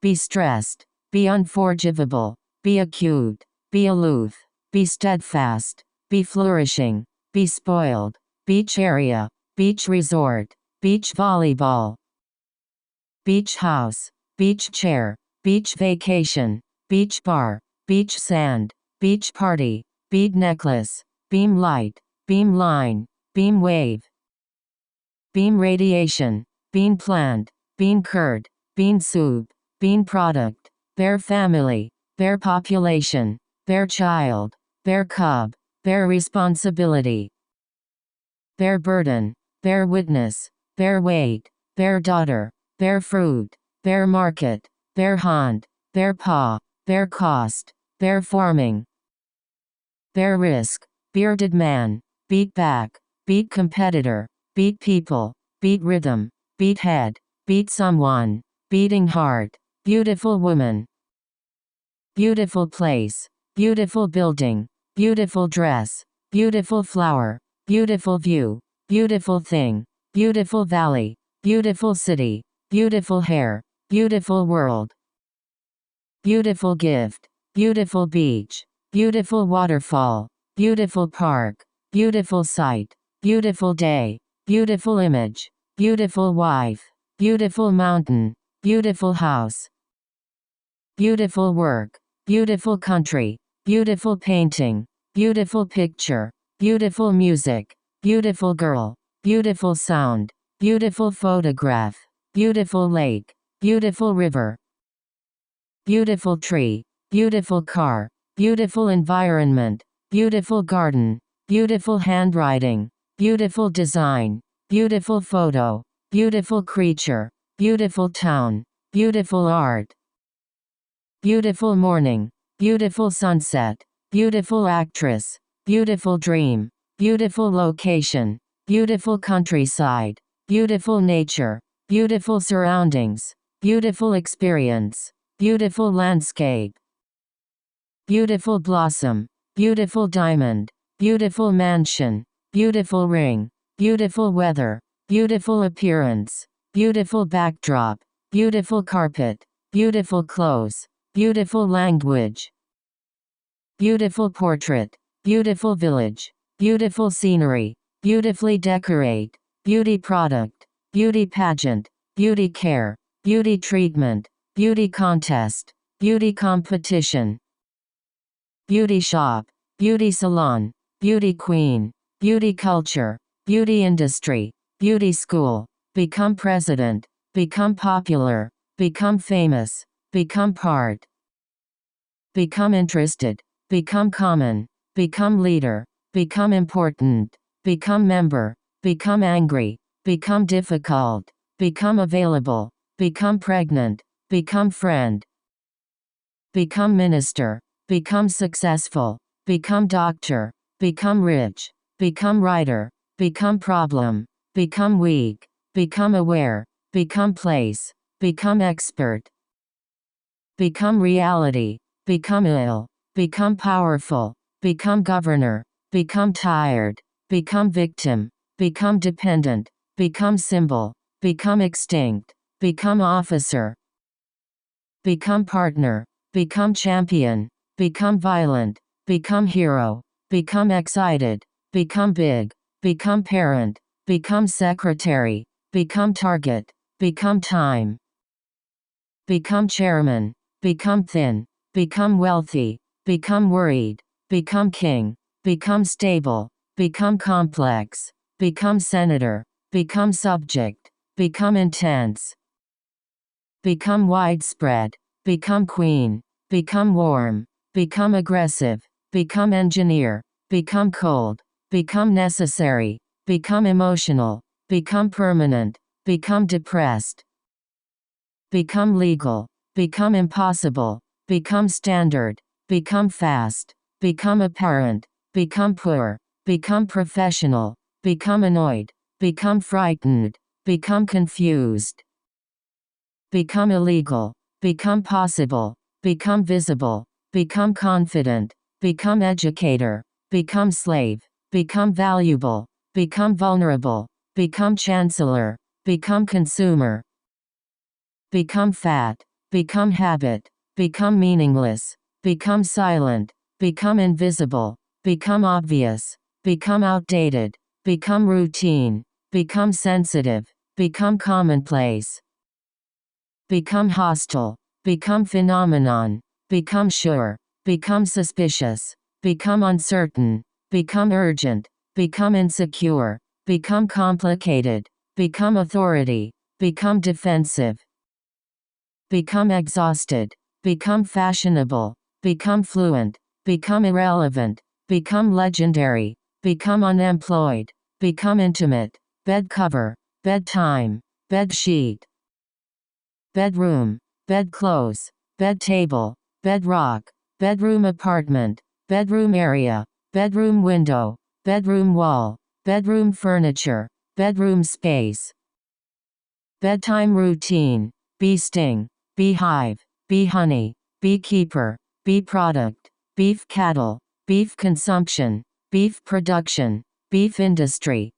be stressed, be unforgivable, be acute, be aloof, be steadfast, be flourishing, be spoiled, beach area, beach resort, beach volleyball, beach house, beach chair, beach vacation, beach bar, beach sand, beach party, bead necklace, beam light, beam line, beam wave, beam radiation, bean plant, bean curd, bean soup, bean product, bear family, bear population, bear child, bear cub, bear responsibility, bear burden, bear witness, bear weight, bear daughter, bear fruit, bear market, bear hunt, bear paw, bear cost, bear farming, bear risk, bearded man, beat back, beat competitor, beat people, beat rhythm, beat head, beat someone, beating heart, beautiful woman, beautiful place, beautiful building, beautiful dress, beautiful flower, beautiful view, beautiful thing, beautiful valley, beautiful city, beautiful hair, beautiful world, beautiful gift, beautiful beach, beautiful waterfall, beautiful park, beautiful sight, beautiful day, beautiful image, beautiful wife, beautiful mountain, beautiful house, beautiful work, beautiful country, beautiful painting, beautiful picture, beautiful music, beautiful girl, beautiful sound, beautiful photograph, beautiful lake, beautiful river, beautiful tree, beautiful car, beautiful environment, beautiful garden, beautiful handwriting, beautiful design, beautiful photo, beautiful creature, beautiful town, beautiful art, beautiful morning, beautiful sunset, beautiful actress, beautiful dream, beautiful location, beautiful countryside, beautiful nature, beautiful surroundings, beautiful experience, beautiful landscape, beautiful blossom, beautiful diamond, beautiful mansion, beautiful ring, beautiful weather, beautiful appearance, beautiful backdrop, beautiful carpet, beautiful clothes, beautiful language, beautiful portrait, beautiful village, beautiful scenery, beautifully decorate, beauty product, beauty pageant, beauty care, beauty treatment, beauty contest, beauty competition, beauty shop, beauty salon, beauty queen, beauty culture, beauty industry, beauty school, become president, become popular, become famous, become part, become interested, become common, become leader, become important, become member, become angry, become difficult, become available, become pregnant, become friend, become minister, become successful, become doctor, become rich, become writer, become problem, become weak, become aware, become place, become expert, become reality, become ill, become powerful, become governor, become tired, become victim, become dependent, become symbol, become extinct, become officer, become partner, become champion, become violent, become hero, become excited, become big, become parent, become secretary, become target, become time, become chairman, become thin, become wealthy, become worried, become king, become stable, become complex, become senator, become subject, become intense, become widespread, become queen, become warm, become aggressive, become engineer, become cold, become necessary, become emotional, become permanent, become depressed, become legal, become impossible, become standard, become fast, become apparent, become poor, become professional, become annoyed, become frightened, become confused, become illegal, become possible, become visible, become confident, become educator, become slave, become valuable, become vulnerable, become chancellor, become consumer, become fat, become habit, become meaningless, become silent, become invisible, become obvious, become outdated, become routine, become sensitive, become commonplace, become hostile, become phenomenon, become sure, become suspicious, become uncertain, become urgent, become insecure, become complicated, become authority, become defensive, become exhausted, become fashionable, become fluent, become irrelevant, become legendary, become unemployed, become intimate, bed cover, bedtime, bed sheet, bedroom, bedclothes, bed table, bedrock, bedroom apartment, bedroom area, bedroom window, bedroom wall, bedroom furniture, bedroom space, bedtime routine, bee sting, beehive, bee honey, beekeeper, bee product, beef cattle, beef consumption, beef production, beef industry,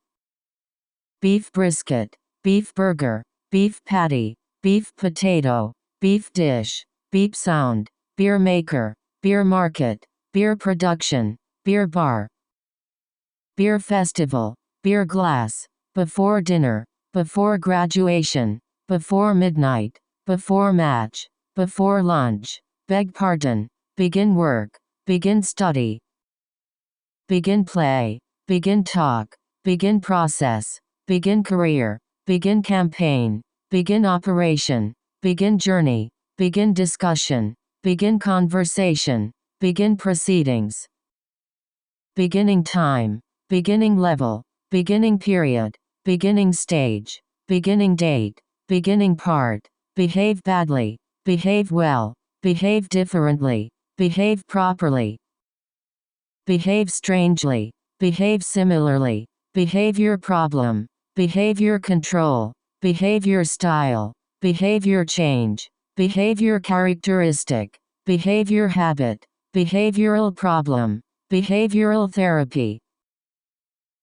beef brisket, beef burger, beef patty, beef potato, beef dish, beep sound, beer maker, beer market, beer production, beer bar, beer festival, beer glass, before dinner, before graduation, before midnight, before match, before lunch, beg pardon, begin work, begin study, begin play, begin talk, begin process, begin career, begin campaign, begin operation, begin journey, begin discussion, begin conversation, begin proceedings, beginning time, beginning level, beginning period, beginning stage, beginning date, beginning part, behave badly, behave well, behave differently, behave properly, behave strangely, behave similarly, behavior problem, behavior control, behavior style, behavior change, behavior characteristic, behavior habit, behavioral problem, behavioral therapy,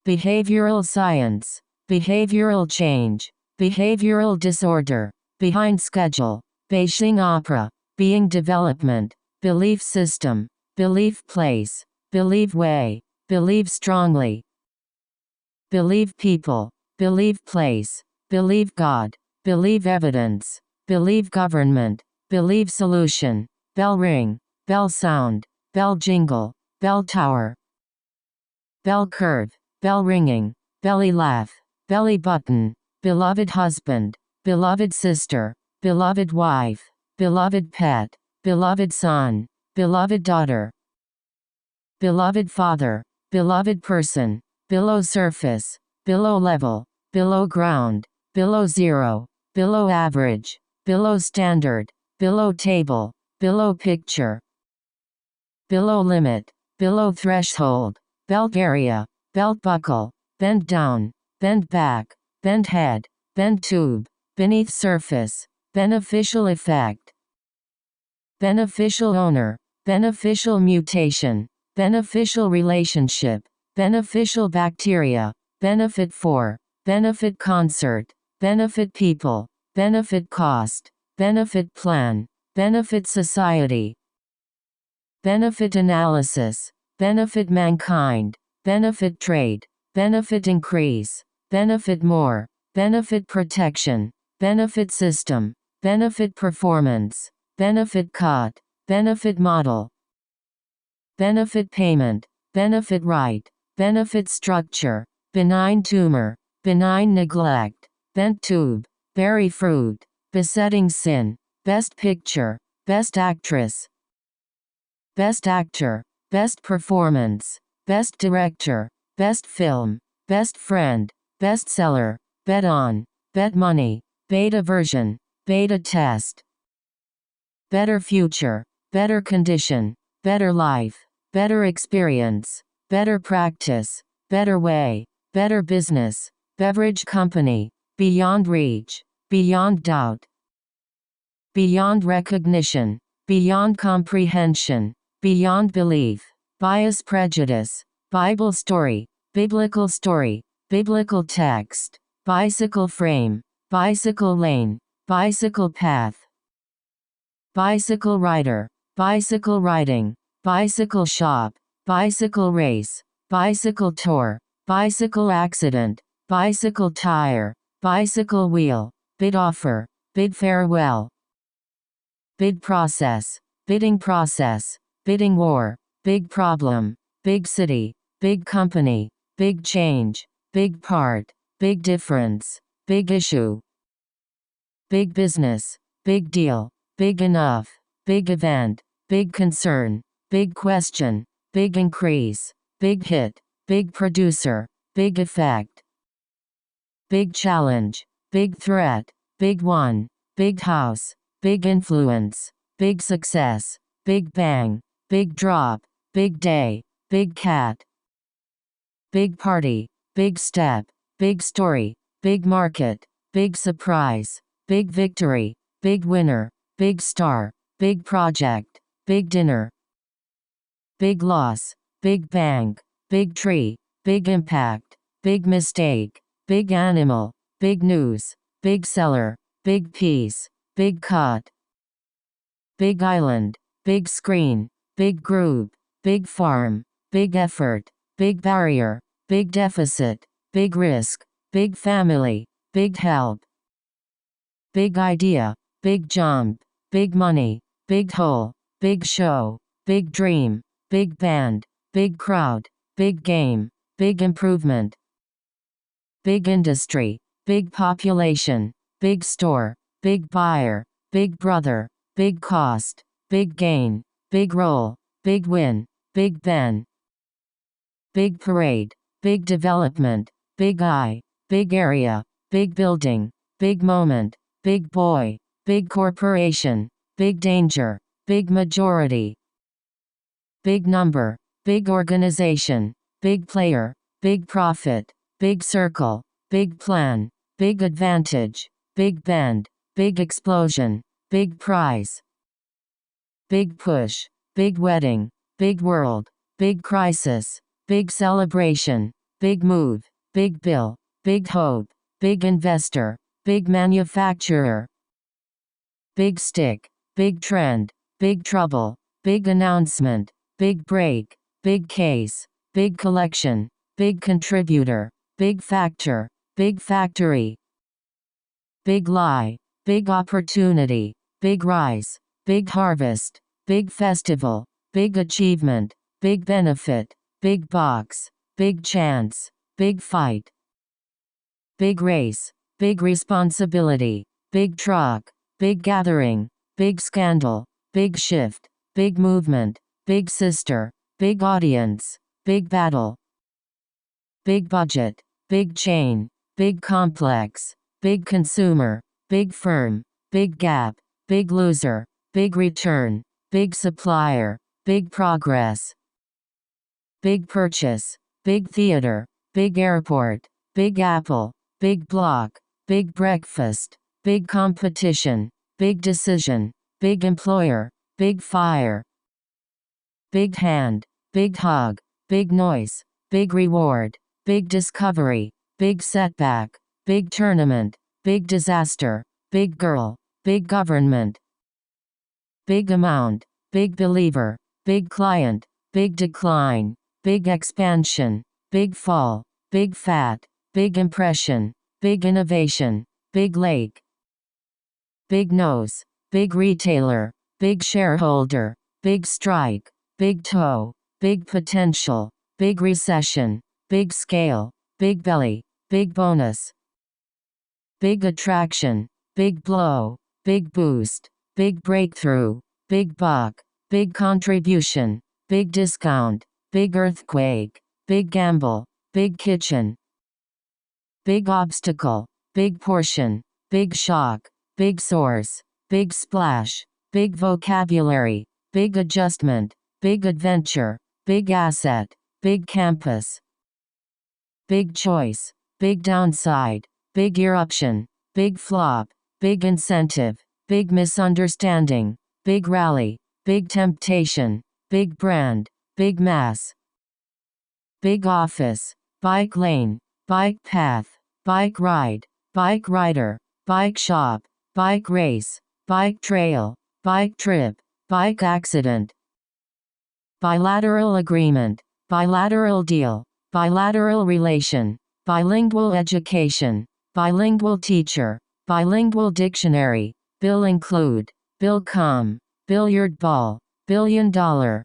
behavioral science, behavioral change, behavioral disorder, behind schedule, Beijing opera, being development, belief system, belief place, believe way, believe strongly, believe people, believe place, believe God, believe evidence, believe government, believe solution, bell ring, bell sound, bell jingle, bell tower, bell curve, bell ringing, belly laugh, belly button, beloved husband, beloved sister, beloved wife, beloved pet, beloved son, beloved daughter, beloved father, beloved person, below surface, below level, below ground, below zero, below average, below standard, below table, below picture, below limit, below threshold, belt area, belt buckle, bend down, bend back, bend head, bend tube, beneath surface, beneficial effect, beneficial owner, beneficial mutation, beneficial relationship, beneficial bacteria, benefit for, benefit concert, benefit people, benefit cost, benefit plan, benefit society, benefit analysis, benefit mankind, benefit trade, benefit increase, benefit more, benefit protection, benefit system, benefit performance, benefit cut, benefit model, benefit payment, benefit right, benefit structure, benign tumor, benign neglect, bent tube, berry fruit, besetting sin, best picture, best actress, best actor, best performance, best director, best film, best friend, bestseller, bet on, bet money, beta version, beta test, better future, better condition, better life, better experience, better practice, better way, better business, beverage company, beyond reach, beyond doubt, beyond recognition, beyond comprehension, beyond belief, bias prejudice, Bible story, biblical text, bicycle frame, bicycle lane, bicycle path, bicycle rider, bicycle riding, bicycle shop, bicycle race, bicycle tour, bicycle accident, bicycle tire, bicycle wheel, bid offer, bid farewell, bid process, bidding process, bidding war, big problem, big city, big company, big change, big part, big difference, big issue, big business, big deal, big enough, big event, big concern, big question, big increase, big hit, big producer, big effect, big challenge, big threat, big one, big house, big influence, big success, big bang, big drop, big day, big cat, big party, big step, big story, big market, big surprise, big victory, big winner, big star, big project, big dinner, big loss, big bank, big tree, big impact, big mistake, big animal, big news, big seller, big piece, big cut, big island, big screen, big group, big farm, big effort, big barrier, big deficit, big risk, big family, big help, big idea, big jump, big money, big hole, big show, big dream, big band, big crowd, big game, big improvement, big industry, big population, big store, big buyer, big brother, big cost, big gain, big role, big win, big Ben, big parade, big development, big eye, big area, big building, big moment, big boy, big corporation, big danger, big majority, big number, big organization, big player, big profit, big circle, big plan, big advantage, big bend, big explosion, big prize, big push, big wedding, big world, big crisis, big celebration, big move, big bill, big hope, big investor, big manufacturer, big stick, big trend, big trouble, big announcement, big break, big case, big collection, big contributor, big factor, big factory, big lie, big opportunity, big rise, big harvest, big festival, big achievement, big benefit, big box, big chance, big fight, big race, big responsibility, big truck, big gathering, big scandal, big shift, big movement, big sister, big audience, big battle, big budget, big chain, big complex, big consumer, big firm, big gap, big loser, big return, big supplier, big progress, big purchase, big theater, big airport, big apple, big block, big breakfast, big competition, big decision, big employer, big fire, big hand, big hug, big noise, big reward, big discovery, big setback, big tournament, big disaster, big girl, big government, big amount, big believer, big client, big decline, big expansion, big fall, big fat, big impression, big innovation, big lake, big nose, big retailer, big shareholder, big strike, big toe, big potential, big recession, big scale, big belly, big bonus, big attraction, big blow, big boost, big breakthrough, big buck, big contribution, big discount, big earthquake, big gamble, big kitchen, big obstacle, big portion, big shock, big source, big splash, big vocabulary, big adjustment, big adventure, big asset, big campus, big choice, big downside, big eruption, big flop, big incentive, big misunderstanding, big rally, big temptation, big brand, big mass, big office, bike lane, bike path, bike ride, bike rider, bike shop, bike race, bike trail, bike trip, bike accident. Bilateral agreement, bilateral deal, bilateral relation, bilingual education, bilingual teacher, bilingual dictionary, bill include, bill come, billiard ball, $1 billion.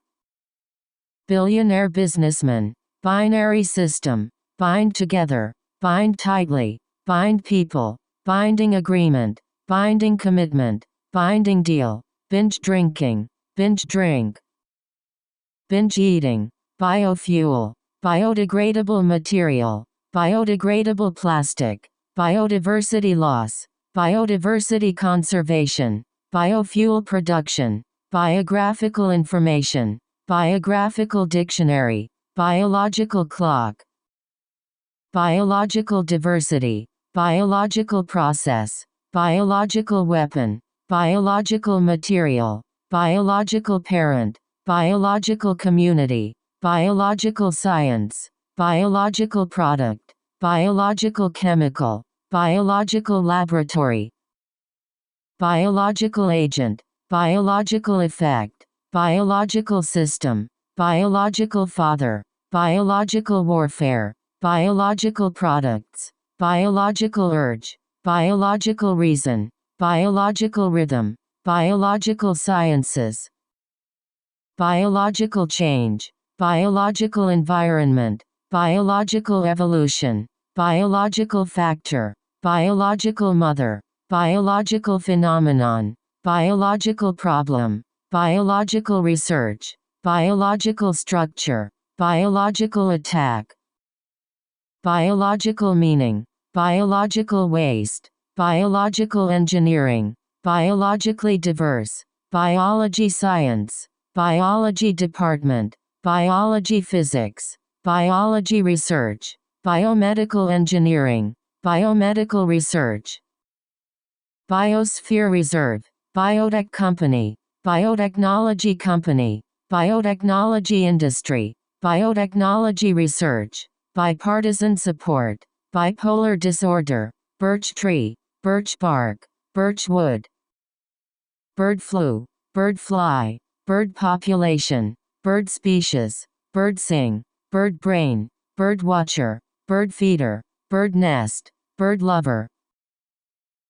Billionaire businessman, binary system, bind together, bind tightly, bind people, binding agreement, binding commitment, binding deal, binge drinking, binge drink. Binge eating, biofuel, biodegradable material, biodegradable plastic, biodiversity loss, biodiversity conservation, biofuel production, biographical information, biographical dictionary, biological clock, biological diversity, biological process, biological weapon, biological material, biological parent, biological community, biological science, biological product, biological chemical, biological laboratory, biological agent, biological effect, biological system, biological father, biological warfare, biological products, biological urge, biological reason, biological rhythm, biological sciences, biological change, biological environment, biological evolution, biological factor, biological mother, biological phenomenon, biological problem, biological research, biological structure, biological attack, biological meaning, biological waste, biological engineering, biologically diverse, biology science, biology department, biology physics, biology research, biomedical engineering, biomedical research, biosphere reserve, biotech company, biotechnology company, biotechnology industry, biotechnology research, bipartisan support, bipolar disorder, birch tree, birch bark, birch wood, bird flu, bird fly, bird population, bird species, bird sing, bird brain, bird watcher, bird feeder, bird nest, bird lover,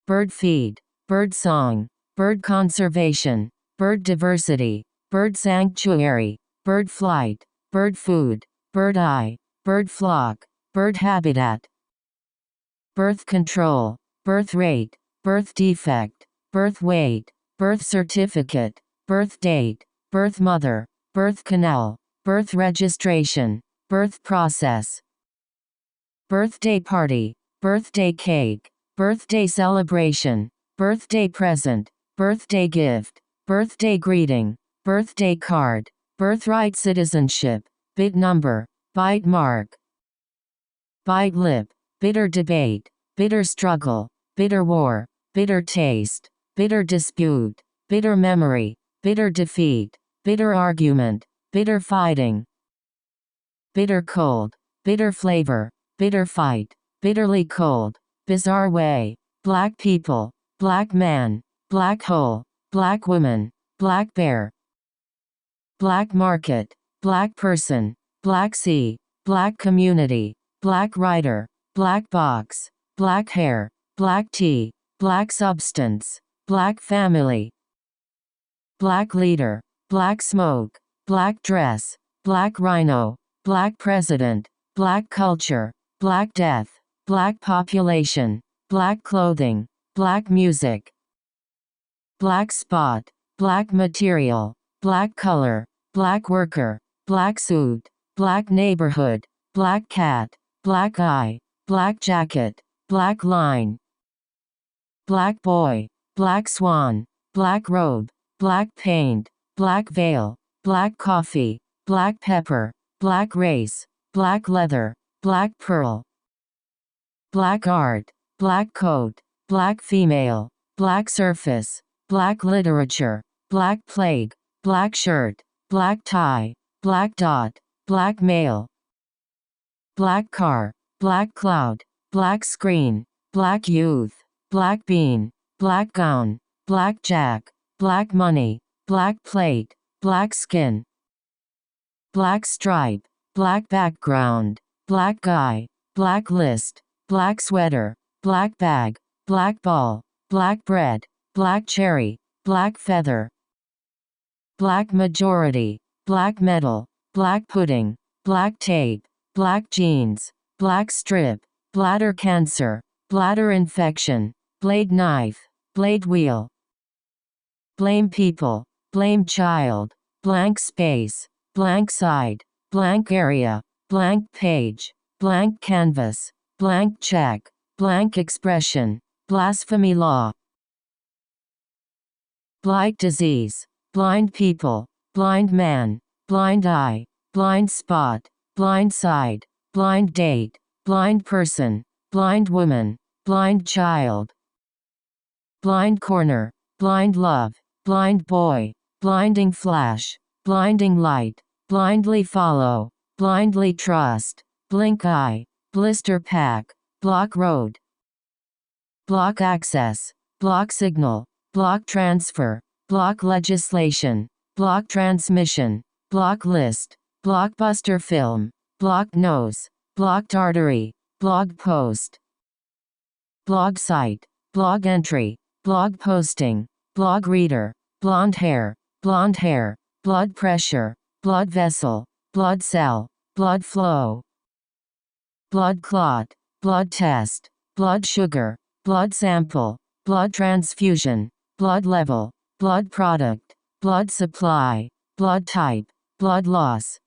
bird feed, bird song, bird conservation, bird diversity, bird sanctuary, bird flight, bird food, bird eye, bird flock, bird habitat, birth control, birth rate, birth defect, birth weight, birth certificate, birth date, birth mother, birth canal, birth registration, birth process, birthday party, birthday cake, birthday celebration, birthday present, birthday gift, birthday greeting, birthday card, birthright citizenship, bit number, bite mark, bite lip, bitter debate, bitter struggle, bitter war, bitter taste, bitter dispute, bitter memory, bitter defeat, bitter argument, bitter fighting, bitter cold, bitter flavor, bitter fight, bitterly cold, bizarre way, black people, black man, black hole, black woman, black bear, black market, black person, black sea, black community, black writer, black box, black hair, black tea, black substance, black family, black leader, black smoke, black dress, black rhino, black president, black culture, black death, black population, black clothing, black music, black spot, black material, black color, black worker, black suit, black neighborhood, black cat, black eye, black jacket, black line, black boy, black swan, black robe, black paint, black veil, black coffee, black pepper, black race, black leather, black pearl, black art, black coat, black female, black surface, black literature, black plague, black shirt, black tie, black dot, black male, black car, black cloud, black screen, black youth, black bean, black gown, black jack, black money, black plate, black skin, black stripe, black background, black guy, black list, black sweater, black bag, black ball, black bread, black cherry, black feather, black majority, black metal, black pudding, black tape, black jeans, black strip, bladder cancer, bladder infection, blade knife, blade wheel, blame people, blame child, blank space, blank side, blank area, blank page, blank canvas, blank check, blank expression, blasphemy law, blight disease, blind people, blind man, blind eye, blind spot, blind side, blind date, blind person, blind woman, blind child, blind corner, blind love, blind boy, blinding flash, blinding light, blindly follow, blindly trust, blink eye, blister pack, block road, block access, block signal, block transfer, block legislation, block transmission, block list, blockbuster film, block nose, blocked artery, blog post, blog site, blog entry, blog posting, blog reader, blonde hair, blood pressure, blood vessel, blood cell, blood flow, blood clot, blood test, blood sugar, blood sample, blood transfusion, blood level, blood product, blood supply, blood type, blood loss,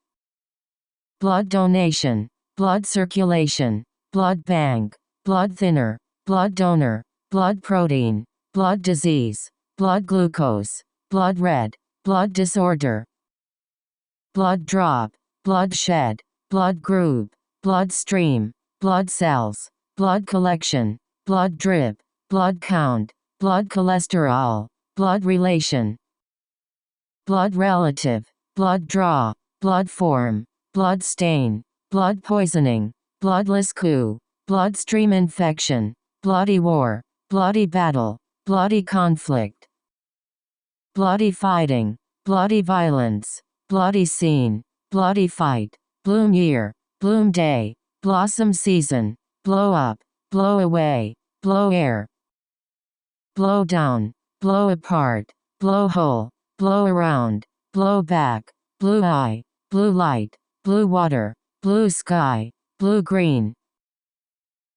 blood donation, blood circulation, blood bank, blood thinner, blood donor, blood protein, blood disease, blood glucose, blood red, blood disorder, blood drop, blood shed, blood group, blood stream, blood cells, blood collection, blood drip, blood count, blood cholesterol, blood relation, blood relative, blood draw, blood form, blood stain, blood poisoning, bloodless coup, bloodstream infection, bloody war, bloody battle, bloody conflict, bloody fighting, bloody violence, bloody scene, bloody fight, bloom year, bloom day, blossom season, blow up, blow away, blow air, blow down, blow apart, blow hole, blow around, blow back, blue eye, blue light, blue water, blue sky, blue green,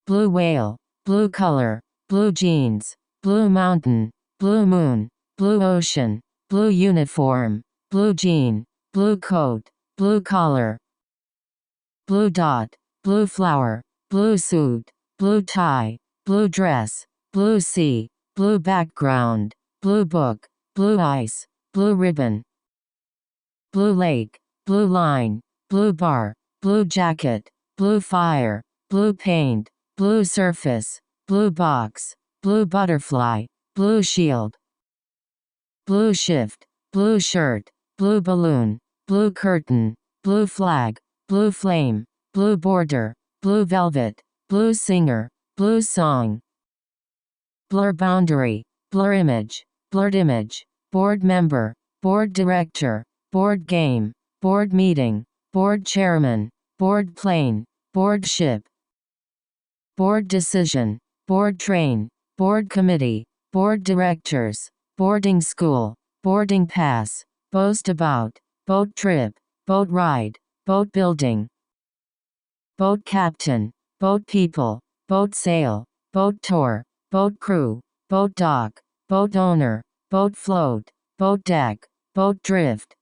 blue whale, blue color, blue jeans, blue mountain, blue moon, blue ocean, blue uniform, blue jean, blue coat, blue collar, blue dot, blue flower, blue suit, blue tie, blue dress, blue sea, blue background, blue book, blue ice, blue ribbon, blue lake, blue line, blue bar, blue jacket, blue fire, blue paint, blue surface, blue box, blue butterfly, blue shield, blue shift, blue shirt, blue balloon, blue curtain, blue flag, blue flame, blue border, blue velvet, blue singer, blue song, blur boundary, blur image, blurred image, board member, board director, board game, board meeting, board chairman, board plane, board ship, board decision, board train, board committee, board directors, boarding school, boarding pass, boast about, boat trip, boat ride, boat building, boat captain, boat people, boat sail, boat tour, boat crew, boat dock, boat owner, boat float, boat deck, boat drift,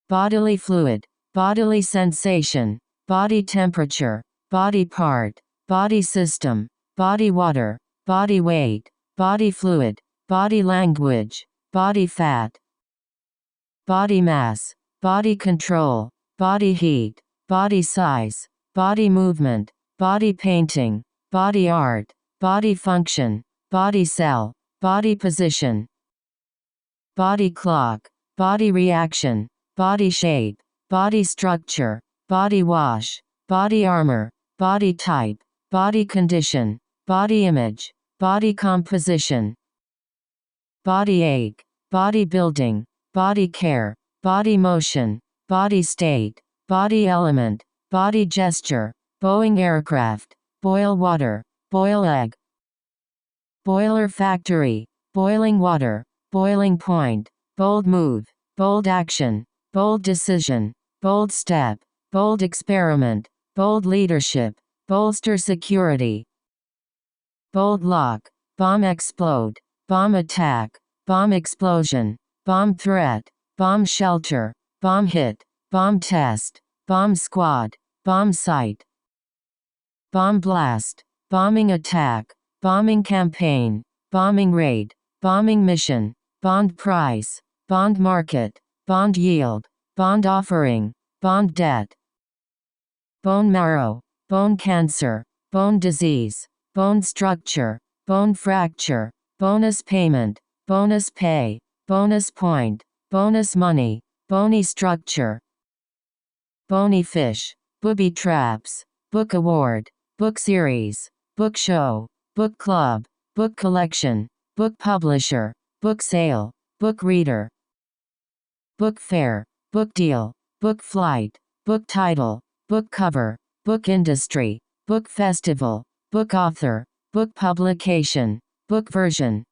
bodily fluid, bodily sensation, body temperature, body part, body system, body water, body weight, body fluid, body language, body fat, body mass, body control, body heat, body size, body movement, body painting, body art, body function, body cell, body position, body clock, body reaction, body shape, body structure, body wash, body armor, body type, body condition, body image, body composition, body ache, body building, body care, body motion, body state, body element, body gesture, Boeing aircraft, boil water, boil egg. Boiler factory, boiling water, boiling point, bold move, bold action, bold decision, bold step, bold experiment, bold leadership, bolster security. Bold lock, bomb explode, bomb attack, bomb explosion, bomb threat, bomb shelter, bomb hit, bomb test, bomb squad, bomb site. Bomb blast, bombing attack, bombing campaign, bombing raid, bombing mission, bond price, bond market, bond yield, bond offering, bond debt. Bone marrow, bone cancer, bone disease, bone structure, bone fracture, bonus payment, bonus pay, bonus point, bonus money, bony structure. Bony fish, booby traps, book award, book series, book show, book club, book collection, book publisher, book sale, book reader. Book fair, book deal, book flight, book title, book cover, book industry, book festival, book author, book publication, book version.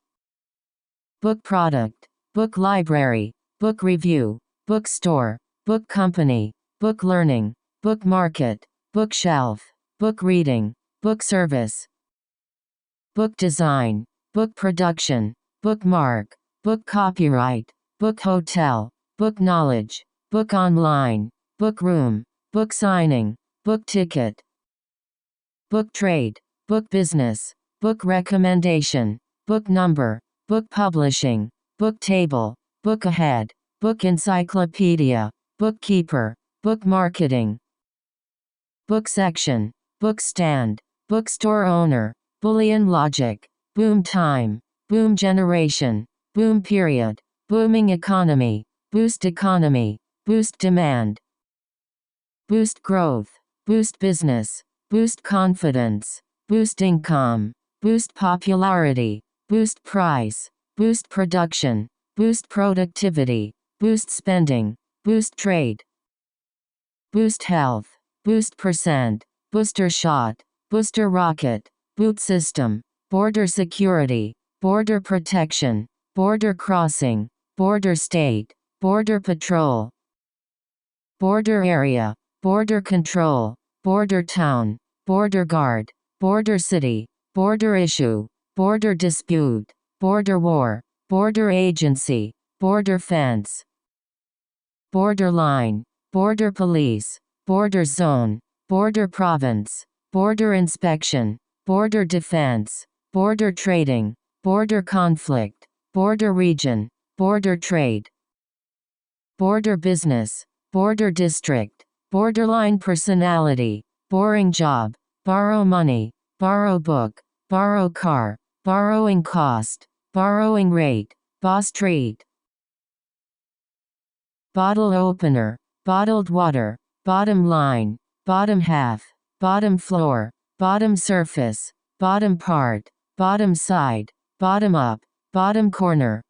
Book product, book library, book review, book store, book company, book learning, book market, bookshelf, book reading, book service. Book design, book production, bookmark, book copyright, book hotel, book knowledge, book online, book room, book signing, book ticket. Book trade, book business, book recommendation, book number, book publishing, book table, book ahead, book encyclopedia, bookkeeper, book marketing. Book section, book stand, bookstore owner, Boolean logic, boom time, boom generation, boom period, booming economy, boost demand. Boost growth, boost business, boost confidence, boost income, boost popularity, boost price, boost production, boost productivity, boost spending, boost trade. Boost health, boost percent, booster shot, booster rocket, boot system, border security, border protection, border crossing, border state, border patrol. Border area, border control, border town, border guard, border city, border issue, border dispute, border war, border agency, border fence. Borderline, border police, border zone, border province, border inspection, border defense, border trading, border conflict, border region, border trade. Border business, border district, borderline personality, boring job, borrow money, borrow book, borrow car, borrowing cost, borrowing rate, boss treat. Bottle opener, bottled water, bottom line, bottom half, bottom floor, bottom surface, bottom part, bottom side, bottom up, bottom corner.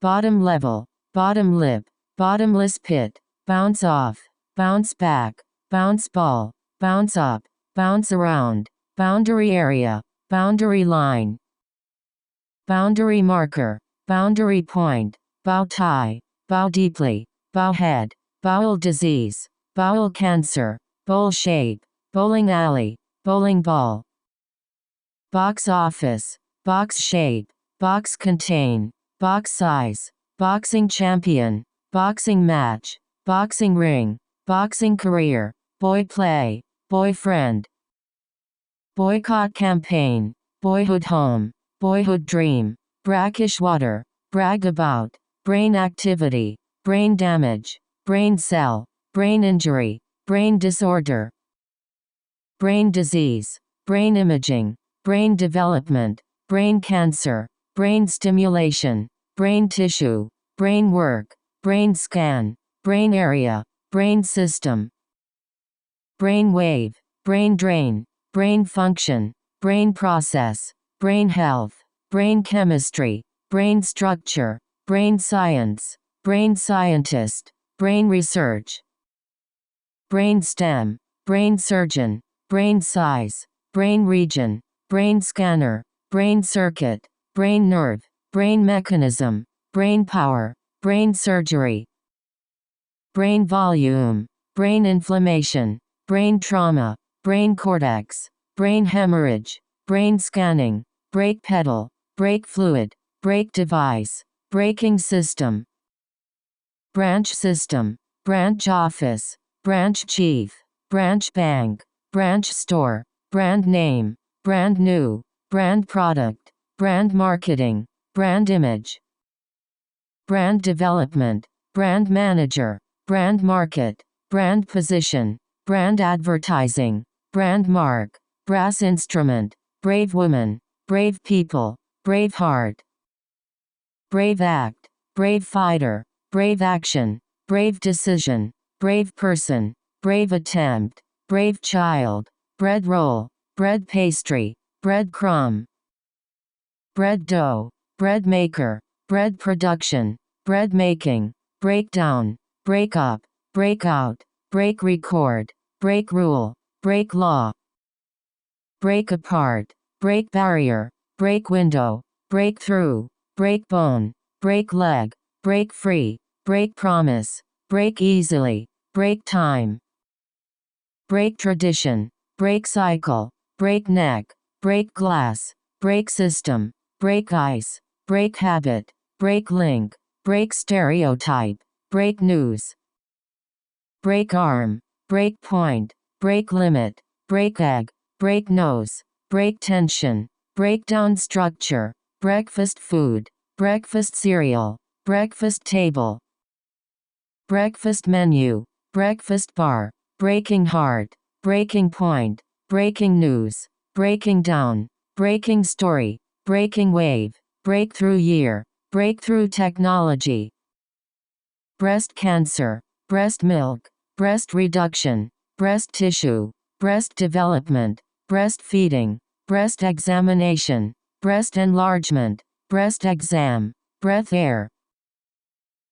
Bottom level, bottom lip, bottomless pit, bounce off, bounce back, bounce ball, bounce up, bounce around, boundary area, boundary line. Boundary marker, boundary point, bow tie, bow deeply, bow head, bowel disease, bowel cancer, bowl shape, bowling alley, bowling ball. Box office, box shape, box contain, box size, boxing champion, boxing match, boxing ring, boxing career, boy play, boyfriend. Boycott campaign, boyhood home, boyhood dream, brackish water, brag about, brain activity, brain damage, brain cell, brain injury, brain disorder. Brain disease, brain imaging, brain development, brain cancer, brain stimulation, brain tissue, brain work, brain scan, brain area, brain system. Brain wave, brain drain, brain function, brain process, brain health, brain chemistry, brain structure, brain science, brain scientist, brain research, brain stem, brain surgeon, brain size, brain region, brain scanner, brain circuit, brain nerve, brain mechanism, brain power, brain surgery, brain volume, brain inflammation, brain trauma, brain cortex, brain hemorrhage, brain scanning, brake pedal, brake fluid, brake device, braking system, branch system, branch office, branch chief, branch bank, branch store, brand name, brand new, brand product, brand marketing, brand image, brand development, brand manager, brand market, brand position, brand advertising, brand mark, brass instrument, brave woman, brave people, brave heart, brave act, brave fighter, brave action, brave decision, brave person, brave attempt, brave child, bread roll, bread pastry, bread crumb, bread dough, bread maker, bread production, bread making, breakdown, break up, break out, break record, break rule, break law, break apart, break barrier, break window, break through, break bone, break leg, break free, break promise, break easily, break time, break tradition, break cycle, break neck, break glass, break system, break ice, break habit, break link, break stereotype, break news, break arm, break point, break limit, break egg, break nose, break tension, breakdown structure, breakfast food, breakfast cereal, breakfast table, breakfast menu, breakfast bar, breaking heart, breaking point, breaking news, breaking down, breaking story, breaking wave, breakthrough year, breakthrough technology, breast cancer, breast milk, breast reduction, breast tissue, breast development, breastfeeding, breast examination, breast enlargement, breast exam, breath air,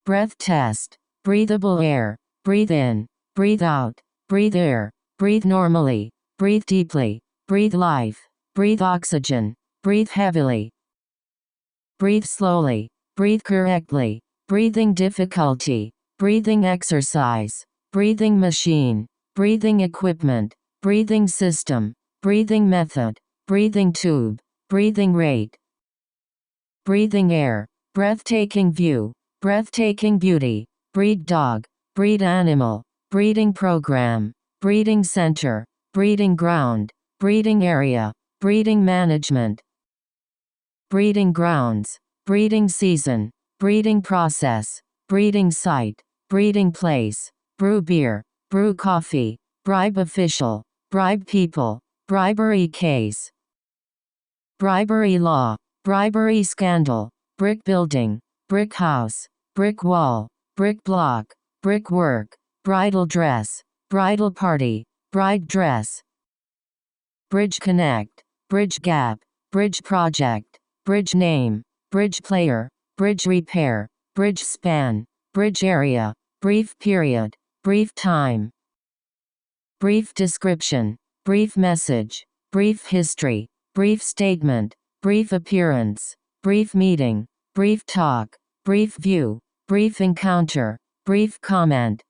breath test, breathable air, breathe in, breathe out, breathe air, breathe normally, breathe deeply, breathe life, breathe oxygen, breathe heavily, breathe slowly, breathe correctly, breathing difficulty, breathing exercise, breathing machine, breathing equipment, breathing system, breathing method, breathing tube, breathing rate, breathing air, breathtaking view, breathtaking beauty, breed dog, breed animal, breeding program, breeding center, breeding ground, breeding area, breeding management, breeding grounds, breeding season, breeding process, breeding site, breeding place, brew beer, brew coffee, bribe official, bribe people, bribery case, bribery law, bribery scandal, brick building, brick house, brick wall, brick block, brick work, bridal dress, bridal party, bride dress, bridge connect, bridge gap, bridge project, bridge name, bridge player, bridge repair, bridge span, bridge area, brief period, brief time, brief description, brief message, brief history, brief statement, brief appearance, brief meeting, brief talk, brief view, brief encounter, brief comment,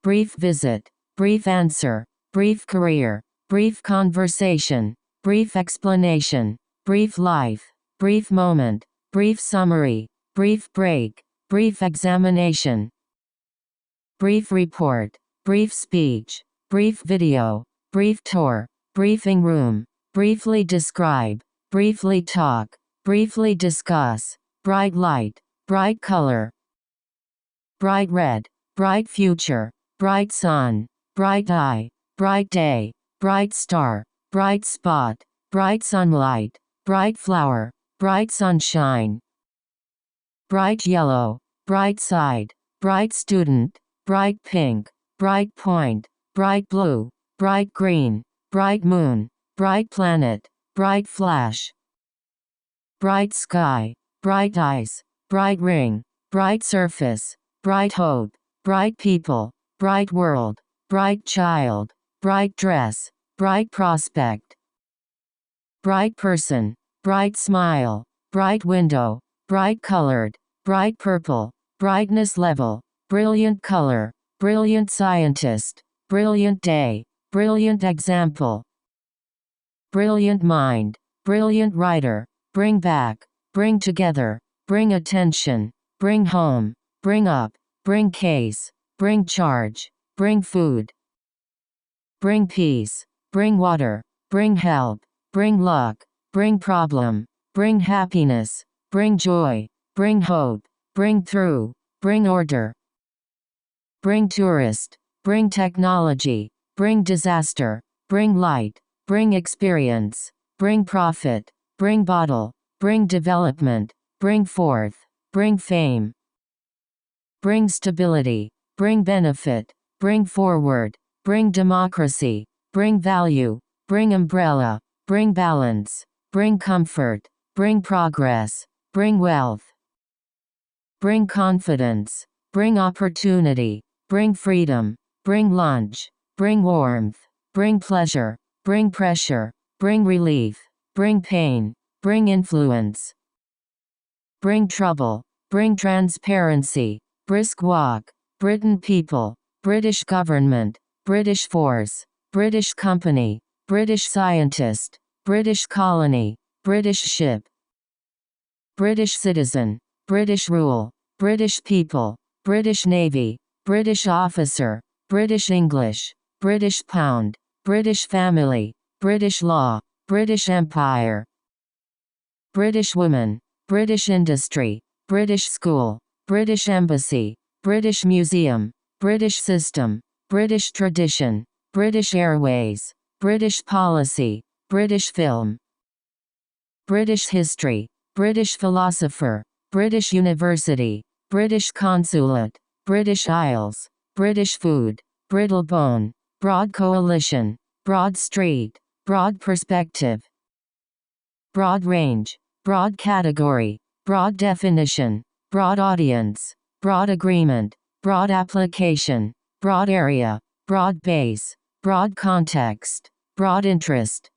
brief visit, brief answer, brief career, brief conversation, brief explanation, brief life, brief moment, brief summary, brief break, brief examination, brief report, brief speech, brief video, brief tour, briefing room, briefly describe, briefly talk, briefly discuss, bright light, bright color, bright red, bright future, bright sun, bright eye, bright day, bright star, bright spot, bright sunlight, bright flower, bright sunshine, bright yellow, bright side, bright student, bright pink, bright point, bright blue, bright green, bright moon, bright planet, bright flash, bright sky, bright eyes, bright ring, bright surface, bright hope, bright people, bright world, bright child, bright dress, bright prospect, bright person, bright smile, bright window, bright colored, bright purple, brightness level, brilliant color, brilliant scientist, brilliant day, brilliant example, brilliant mind, brilliant writer, bring back, bring together, bring attention, bring home, bring up, bring case, bring charge, bring food, bring peace, bring water, bring help, bring luck, bring problem, bring happiness, bring joy, bring hope, bring through, bring order, bring tourist, bring technology, bring disaster, bring light, bring experience, bring profit, bring bottle, bring development, bring forth, bring fame, bring stability, bring benefit, bring forward, bring democracy, bring value, bring umbrella, bring balance, bring comfort, bring progress, bring wealth, bring confidence, bring opportunity, bring freedom, bring lunch, bring warmth, bring pleasure, bring pressure, bring relief, bring pain, bring influence, bring trouble, bring transparency, brisk walk, Britain people, British government, British force, British company, British scientist, British colony, British ship, British citizen, British rule, British people, British Navy, British officer, British English, British pound, British family, British law, British Empire, British woman, British industry, British school, British embassy, British museum, British system, British tradition, British Airways, British policy, British film, British history, British philosopher, British university, British consulate, British Isles, British food, brittle bone, broad coalition, broad street, broad perspective, broad range, broad category, broad definition, broad audience, broad agreement, broad application, broad area, broad base, broad context, broad interest,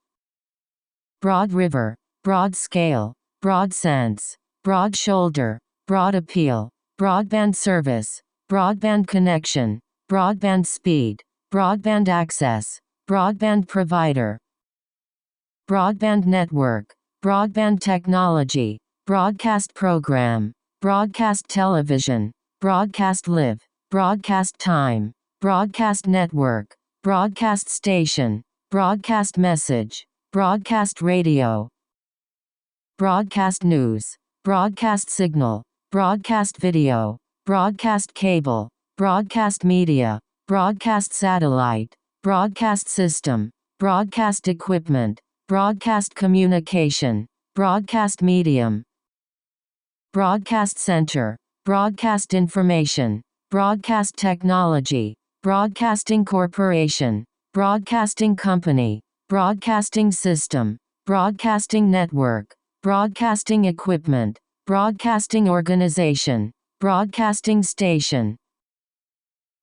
broad river, broad scale, broad sense, broad shoulder, broad appeal, broadband service, broadband connection, broadband speed, broadband access, broadband provider, broadband network, broadband technology, broadcast program, broadcast television, broadcast live, broadcast time, broadcast network, broadcast station, broadcast message, broadcast radio, broadcast news, broadcast signal, broadcast video, broadcast cable, broadcast media, broadcast satellite, broadcast system, broadcast equipment, broadcast communication, broadcast medium, broadcast center, broadcast information, broadcast technology, broadcasting corporation, broadcasting company, broadcasting system, broadcasting network, broadcasting equipment, broadcasting organization, broadcasting station,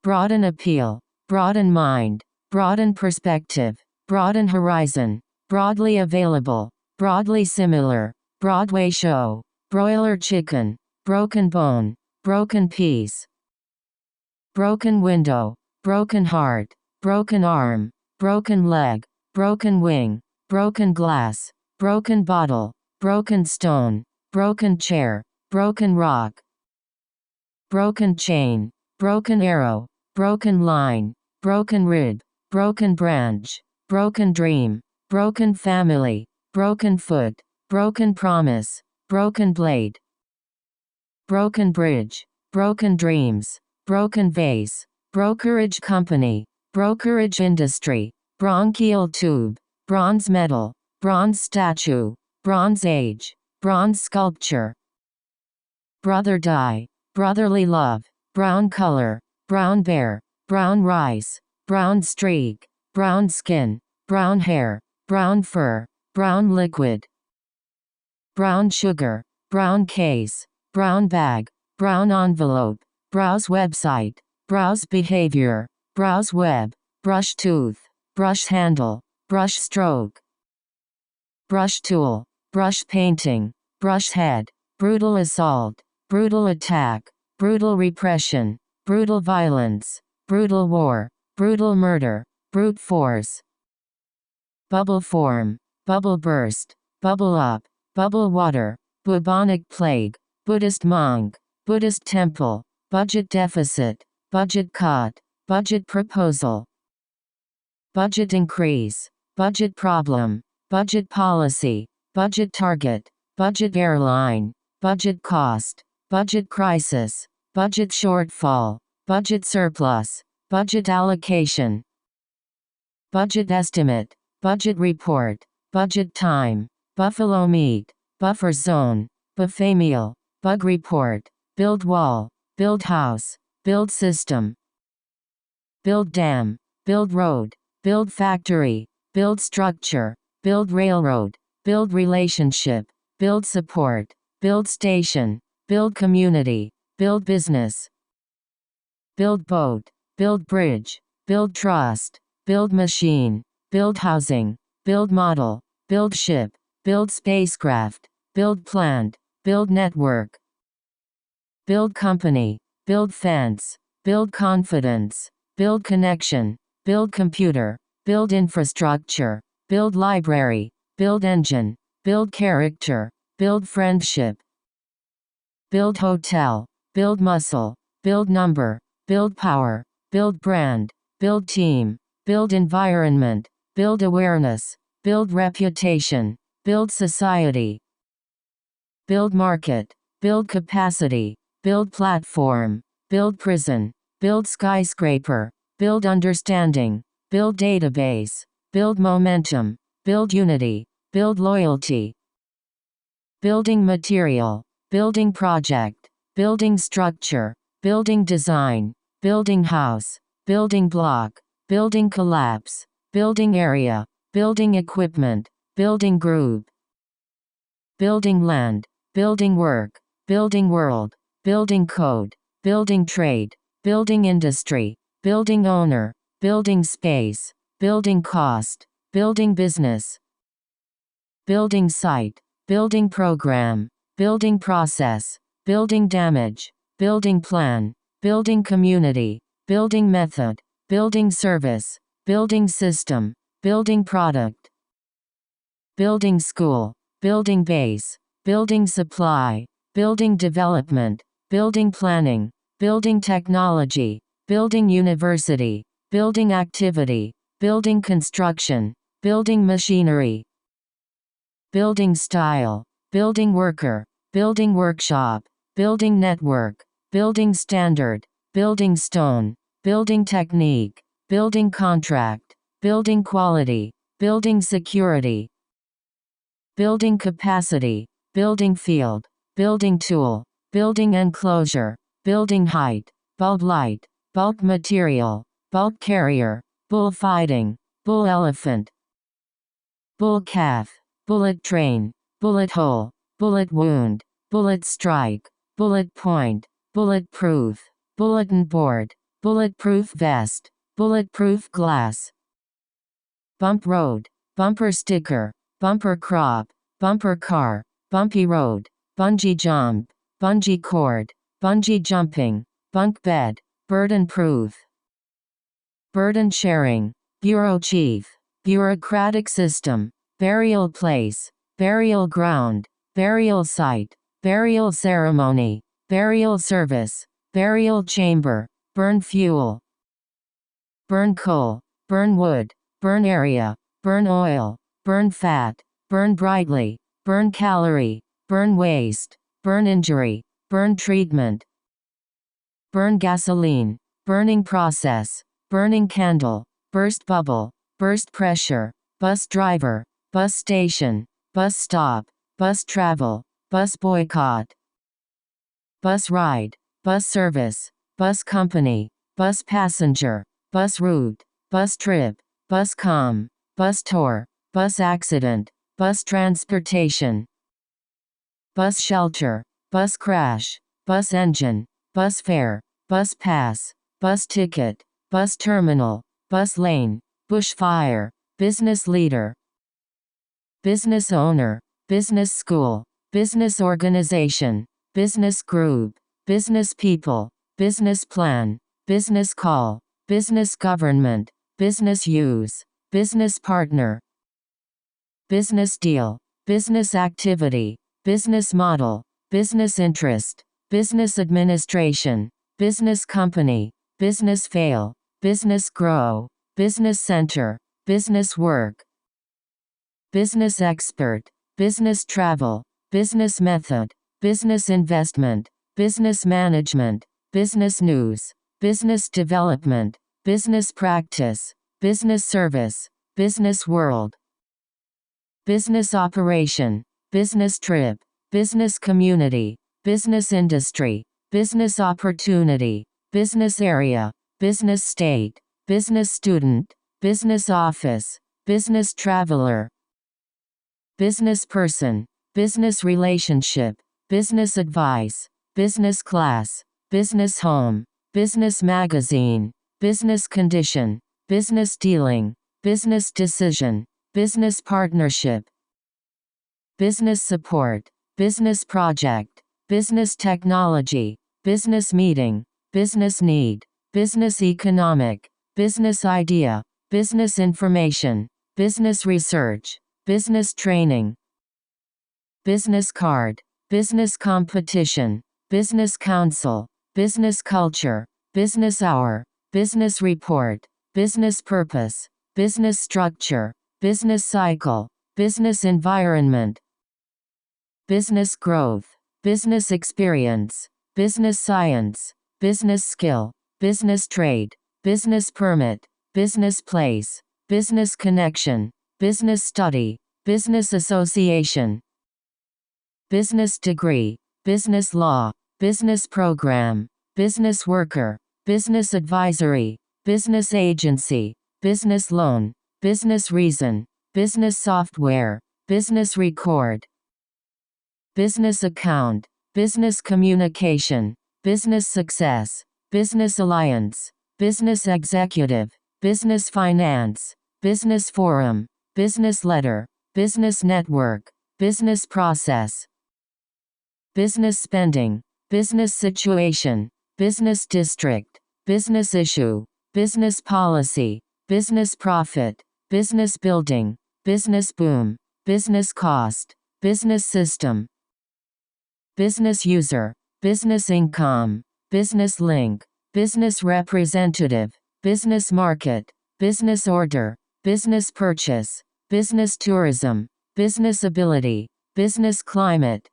broaden appeal, broaden mind, broaden perspective, broaden horizon, broadly available, broadly similar, Broadway show, broiler chicken, broken bone, broken piece, broken window, broken heart, broken arm, broken leg, broken wing, broken glass, broken bottle, broken stone, broken chair, broken rock, broken chain, broken arrow, broken line, broken rib, broken branch, broken dream, broken family, broken foot, broken promise, broken blade, broken bridge, broken dreams, broken vase, brokerage company, brokerage industry, bronchial tube, bronze medal, bronze statue, bronze age, bronze sculpture, brother die, brotherly love, brown color, brown bear, brown rice, brown streak, brown skin, brown hair, brown fur, brown liquid, brown sugar, brown case, brown bag, brown envelope, browse website, browse behavior, browse web, brush tooth, brush handle, brush stroke, brush tool, brush painting, brush head, brutal assault, brutal attack, brutal repression, brutal violence, brutal war, brutal murder, brute force, bubble form, bubble burst, bubble up, bubble water, bubonic plague, Buddhist monk, Buddhist temple, budget deficit, budget cut, budget proposal, budget increase, budget problem, budget policy, budget target, budget airline, budget cost, budget crisis, budget shortfall, budget surplus, budget allocation, budget estimate, budget report, budget time, buffalo meat, buffer zone, buffet meal, bug report, build wall, build house, build system, build dam, build road, build factory, build structure, build railroad, build relationship, build support, build station, build community, build business, build boat, build bridge, build trust, build machine, build housing, build model, build ship, build spacecraft, build plant, build network, build company, build fence, build confidence, build connection, build computer, build infrastructure, build library, build engine, build character, build friendship, build hotel, build muscle, build number, build power, build brand, build team, build environment, build awareness, build reputation, build society, build market, build capacity, build platform, build prison, build skyscraper, build understanding, build database, build momentum, build unity, build loyalty, building material, building project, building structure, building design, building house, building block, building collapse, building area, building equipment, building group, building land, building work, building world, building code, building trade, building industry, building owner, building space, building cost, building business, building site, building program, building process, building damage, building plan, building community, building method, building service, building system, building product, building school, building base, building supply, building development, building planning, building technology, building university, building activity, building construction, building machinery, building style, building worker, building workshop, building network, building standard, building stone, building technique, building contract, building quality, building security, building capacity, building field, building tool, building enclosure, building height, bulb light, bulk material, bulk carrier, bullfighting, bull elephant, bull calf, bullet train, bullet hole, bullet wound, bullet strike, bullet point, bulletproof, bulletin board, bulletproof vest, bulletproof glass, bump road, bumper sticker, bumper crop, bumper car, bumpy road, bungee jump, bungee cord, bungee jumping, bunk bed, burden proof, burden sharing, bureau chief, bureaucratic system, burial place, burial ground, burial site, burial ceremony, burial service, burial chamber, burn fuel, burn coal, burn wood, burn area, burn oil, burn fat, burn brightly, burn calorie, burn waste, burn injury, burn treatment, burn gasoline, burning process, burning candle, burst bubble, burst pressure, bus driver, bus station, bus stop, bus travel, bus boycott, bus ride, bus service, bus company, bus passenger, bus route, bus trip, bus com, bus tour, bus accident, bus transportation, bus shelter, bus crash, bus engine, bus fare, bus pass, bus ticket, bus terminal, bus lane, bushfire, business leader, business owner, business school, business organization, business group, business people, business plan, business call, business government, business use, business partner, business deal, business activity, business model, business interest, business administration, business company, business fail, business grow, business center, business work, business expert, business travel, business method, business investment, business management, business news, business development, business practice, business service, business world, business operation, business trip, business community, business industry, business opportunity, business area, business state, business student, business office, business traveler, business person, business relationship, business advice, business class, business home, business magazine, business condition, business dealing, business decision, business partnership, business support, business project, business technology, business meeting, business need, business economic, business idea, business information, business research, business training, business card, business competition, business council, business culture, business hour, business report, business purpose, business structure, business cycle, business environment, business growth, business experience, business science, business skill, business trade, business permit, business place, business connection, business study, business association, business degree, business law, business program, business worker, business advisory, business agency, business loan, business reason, business software, business record, business account, business communication, business success, business alliance, business executive, business finance, business forum, business letter, business network, business process, business spending, business situation, business district, business issue, business policy, business profit, business building, business boom, business cost, business system, business user, business income, business link, business representative, business market, business order, business purchase, business tourism, business ability, business climate,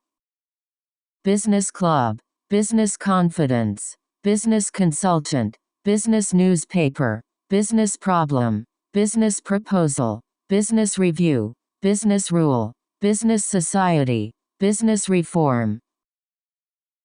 business club, business confidence, business consultant, business newspaper, business problem, business proposal, business review, business rule, business society, business reform,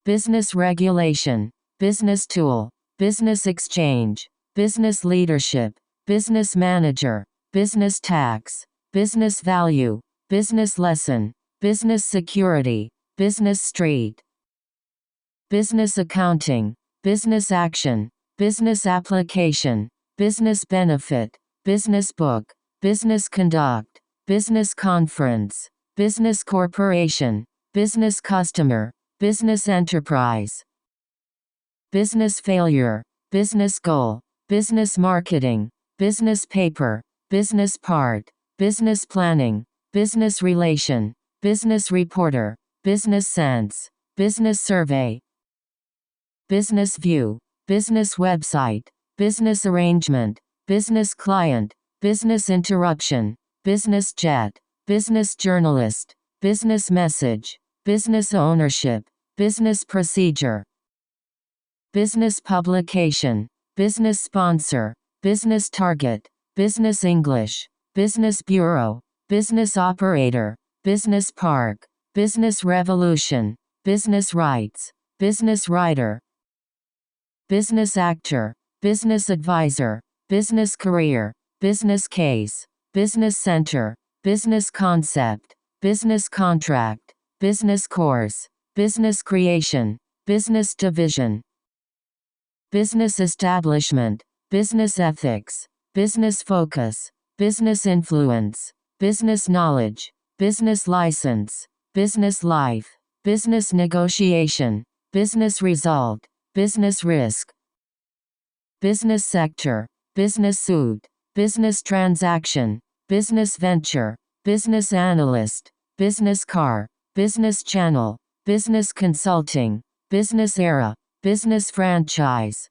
business regulation, business tool, business exchange, business leadership, business manager, business tax, business value, business lesson, business security, business street, business accounting, business action, business application, business benefit, business book, business conduct, business conference, business corporation, business customer, business enterprise, business failure, business goal, business marketing, business paper, business part, business planning, business relation, business reporter, business sense, business survey, business view, business website, business arrangement, business client, business interruption, business jet, business journalist, business message, business ownership, business procedure, business publication, business sponsor, business target, business English, business bureau, business operator, business park, business revolution, business rights, business writer, business actor, business advisor, business career, business case, business center, business concept, business contract, business course, business creation, business division, business establishment, business ethics, business focus, business influence, business knowledge, business license, business life, business negotiation, business result, business risk, business sector, business suit, business transaction, business venture, business analyst, business car, business channel, business consulting, business era, business franchise,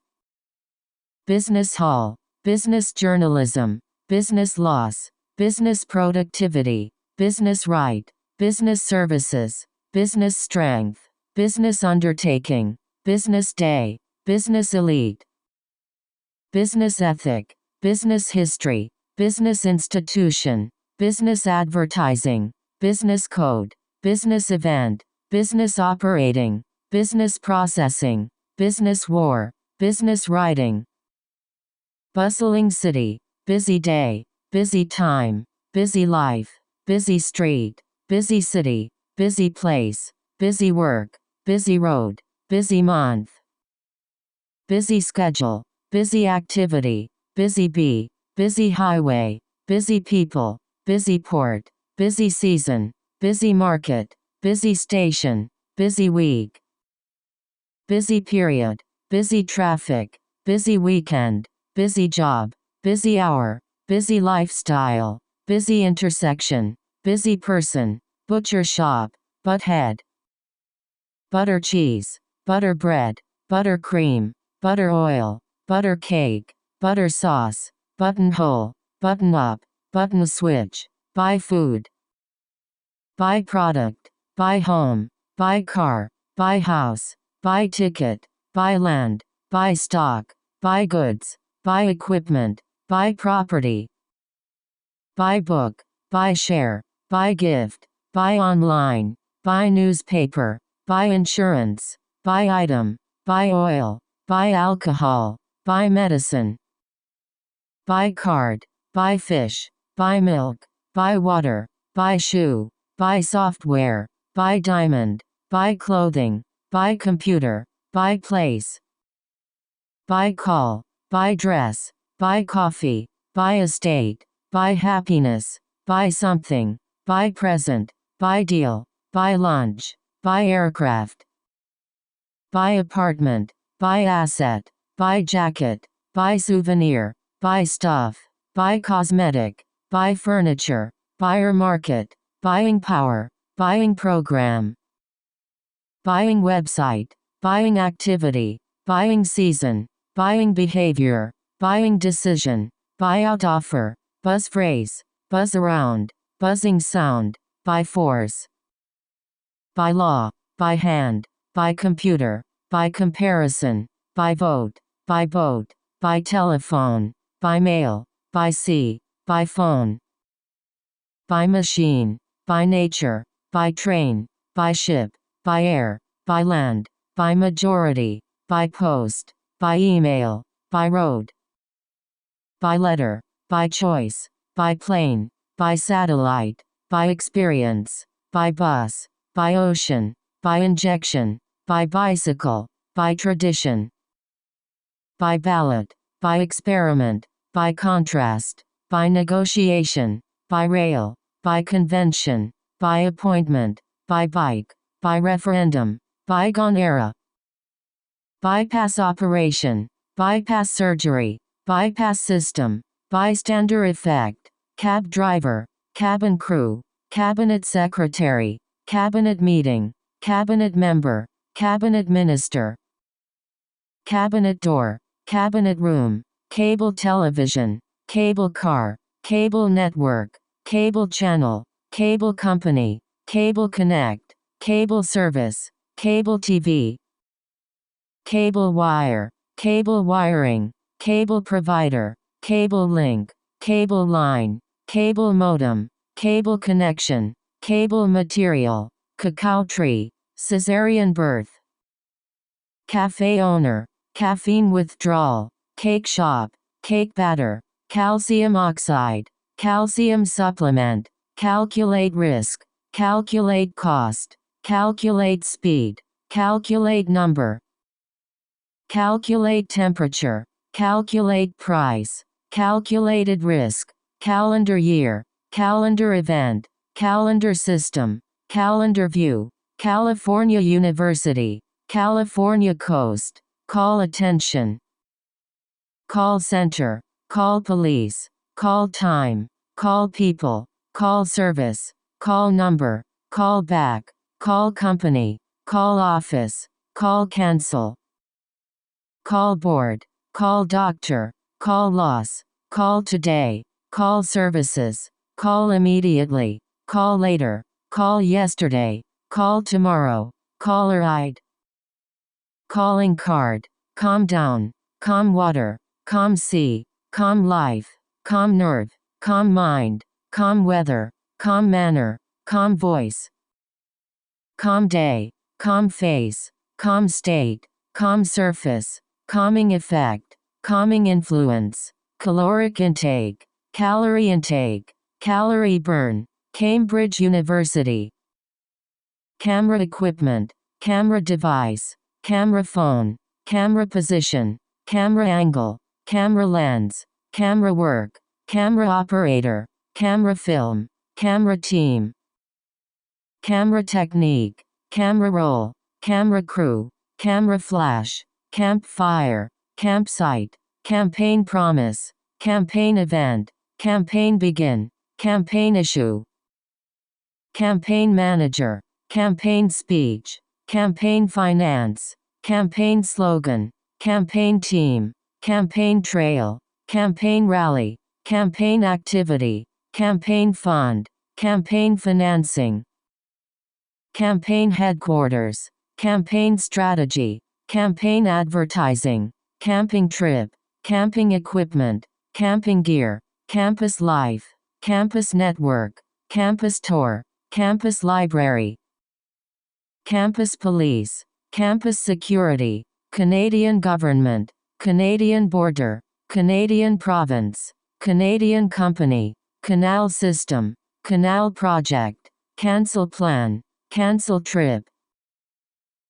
business hall, business journalism, business loss, business productivity, business right, business services, business strength, business undertaking, business day, business elite, business ethic, business history, business institution, business advertising, business code, business event, business operating, business processing, business war, business writing, bustling city, busy day, busy time, busy life, busy street, busy city, busy place, busy work, busy road, busy month, busy schedule, busy activity, busy bee, busy highway, busy people, busy port, busy season, busy market, busy station, busy week, busy period, busy traffic, busy weekend, busy job, busy hour, busy lifestyle, busy intersection, busy person, butcher shop, butthead, butter cheese, butter bread, butter cream, butter oil, butter cake, butter sauce, buttonhole, button up, button switch, buy food, buy product, buy home, buy car, buy house, buy ticket, buy land, buy stock, buy goods, buy equipment, buy property, buy book, buy share, buy gift, buy online, buy newspaper, buy insurance, buy item, buy oil, buy alcohol, buy medicine, buy card, buy fish, buy milk, buy water, buy shoe, buy software, buy diamond, buy clothing, buy computer, buy place, buy call, buy dress, buy coffee, buy estate, buy happiness, buy something, buy present, buy deal, buy lunch, buy aircraft, buy apartment, buy asset, buy jacket, buy souvenir, buy stuff, buy cosmetic, buy furniture, buyer market, buying power, buying program, buying website, buying activity, buying season, buying behavior, buying decision, buyout offer, buzz phrase, buzz around, buzzing sound, by force, by law, by hand, by computer, by comparison, by vote, by boat, by telephone, by mail, by sea, by phone, by machine, by nature, by train, by ship, by air, by land, by majority, by post, by email, by road, by letter, by choice, by plane, by satellite, by experience, by bus, by ocean, by injection, by bicycle, by tradition, by ballot, by experiment, by contrast, by negotiation, by rail, by convention, by appointment, by bike, by referendum, bygone era, bypass operation, bypass surgery, bypass system, bystander effect, cab driver, cabin crew, cabinet secretary, cabinet meeting, cabinet member, cabinet minister, cabinet door, cabinet room, cable television, cable car, cable network, cable channel, cable company, cable connect, cable service, cable TV, cable wire, cable wiring, cable provider, cable link, cable line, cable modem, cable connection, cable material, cacao tree, cesarean birth, cafe owner, caffeine withdrawal, cake shop, cake batter, calcium oxide, calcium supplement, calculate risk, calculate cost, calculate speed, calculate number, calculate temperature, calculate price, calculated risk, calendar year, calendar event, calendar system, calendar view, California University, California coast, call attention, call center, call police, call time, call people, call service, call number, call back, call company, call office, call cancel, call board, call doctor, call loss, call today, call services, call immediately, call later, call yesterday, call tomorrow, caller ID, calling card, calm down, calm water, calm sea, calm life, calm nerve, calm mind, calm weather, calm manner, calm voice, calm day, calm face, calm state, calm surface, calming effect, calming influence, caloric intake, calorie intake, calorie burn, Cambridge University, camera equipment, camera device, camera phone, camera position, camera angle, camera lens, camera work, camera operator, camera film, camera team, camera technique, camera roll, camera crew, camera flash, campfire, campsite, campaign promise, campaign event, campaign begin, campaign issue, campaign manager, campaign speech, campaign finance, campaign slogan, campaign team, campaign trail, campaign rally, campaign activity, campaign fund, campaign financing, campaign headquarters, campaign strategy, campaign advertising, camping trip, camping equipment, camping gear, campus life, campus network, campus tour, campus library, campus police, campus security, Canadian government, Canadian border, Canadian province, Canadian company, canal system, canal project, cancel plan, cancel trip,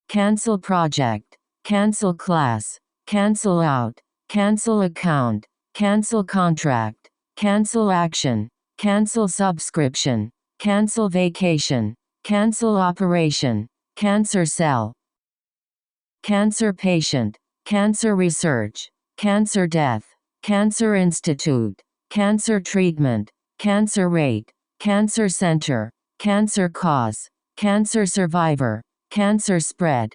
cancel project, cancel class, cancel out, cancel account, cancel contract, cancel action, cancel subscription, cancel vacation, cancel operation, cancer cell, cancer patient, cancer research, cancer death, cancer institute, cancer treatment, cancer rate, cancer center, cancer cause, cancer survivor, cancer spread,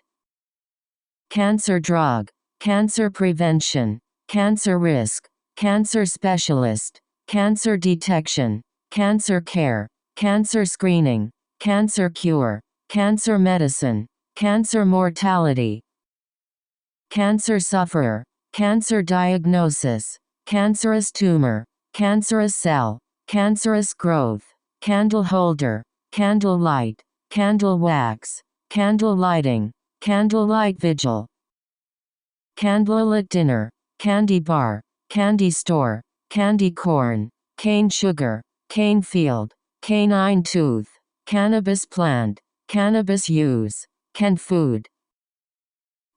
cancer drug, cancer prevention, cancer risk, cancer specialist, cancer detection, cancer care, cancer screening, cancer cure, cancer medicine, cancer mortality, cancer sufferer, cancer diagnosis, cancerous tumor, cancerous cell, cancerous growth, candle holder, candle light, candle wax, candle lighting, candlelight vigil, candlelit dinner, candy bar, candy store, candy corn, cane sugar, cane field, canine tooth, cannabis plant, cannabis use, can food,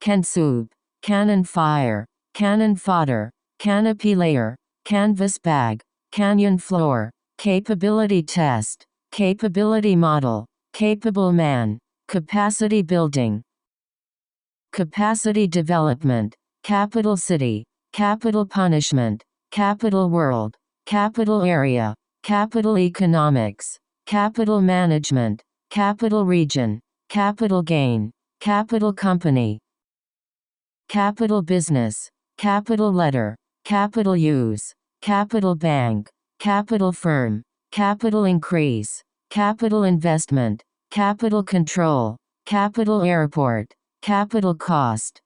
can soup, cannon fire, cannon fodder, canopy layer, canvas bag, canyon floor, capability test, capability model, capable man, capacity building, capacity development, capital city, capital punishment, capital world, capital area, capital economics, capital management, capital region, capital gain, capital company, capital business, capital letter, capital use, capital bank, capital firm, capital increase, capital investment, capital control, capital airport, capital cost,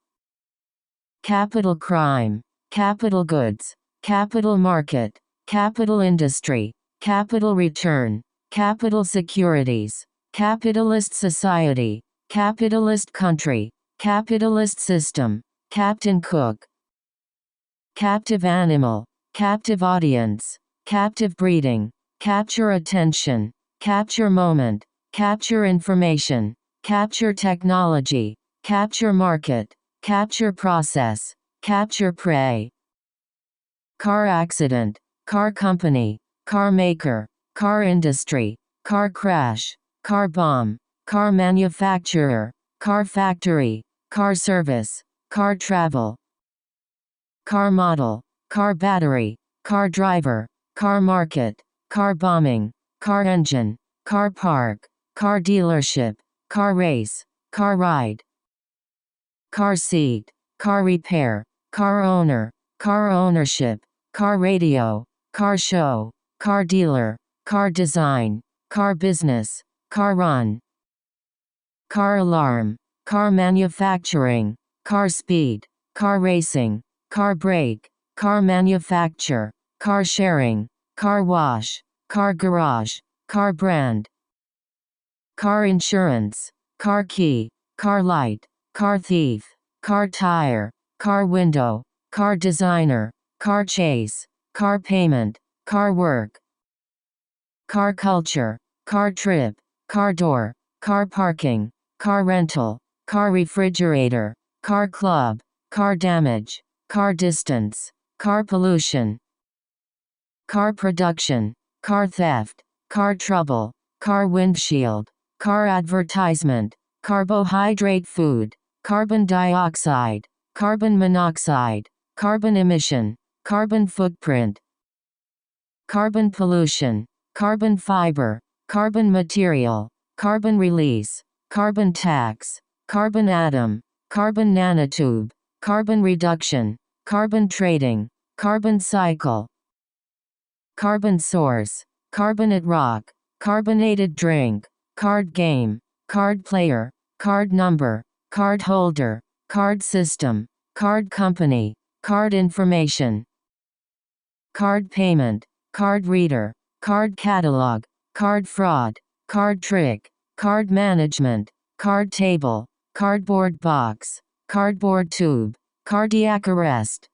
capital crime, capital goods, capital market, capital industry, capital return, capital securities, capitalist society, capitalist country, capitalist system, Captain Cook, captive animal, captive audience, captive breeding, capture attention, capture moment, capture information, capture technology, capture market, capture process, capture prey. Car accident, car company, car maker, car industry, car crash, car bomb, car manufacturer, car factory, car service, car travel. Car model, car battery, car driver, car market, car bombing, car engine, car park, car dealership, car race, car ride. Car seat, car repair, car owner, car ownership, car radio, car show, car dealer, car design, car business, car run. Car alarm, car manufacturing, car speed, car racing, car brake, car manufacture, car sharing, car wash, car garage, car brand. Car insurance, car key, car light, car thief, car tire, car window, car designer, car chase, car payment, car work. Car culture, car trip, car door, car parking, car rental, car refrigerator, car club, car damage, car distance, car pollution. Car production, car theft, car trouble, car windshield, car advertisement, carbohydrate food, carbon dioxide, carbon monoxide, carbon emission, carbon footprint. Carbon pollution, carbon fiber, carbon material, carbon release, carbon tax, carbon atom, carbon nanotube, carbon reduction, carbon trading, carbon cycle. Carbon source, carbonate rock, carbonated drink, card game, card player, card number, card holder, card system, card company, card information. Card payment, card reader, card catalog, card fraud, card trick, card management, card table, cardboard box, cardboard tube, cardiac arrest.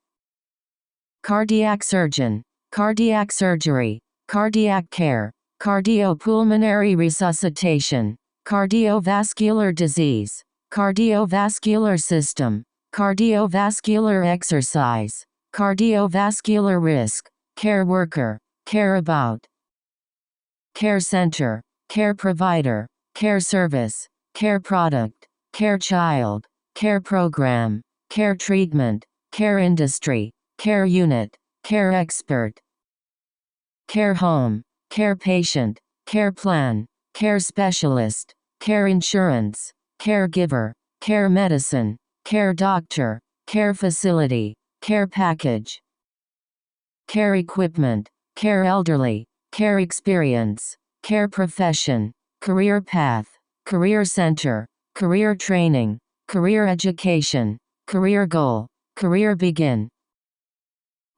Cardiac surgeon, cardiac surgery, cardiac care, cardiopulmonary resuscitation, cardiovascular disease, cardiovascular system, cardiovascular exercise, cardiovascular risk, care worker, care about. Care center, care provider, care service, care product, care child, care program, care treatment, care industry, care unit, care expert. Care home, care patient, care plan, care specialist, care insurance, caregiver, care medicine, care doctor, care facility, care package. Care equipment, care elderly, care experience, care profession, career path, career center, career training, career education, career goal, career begin.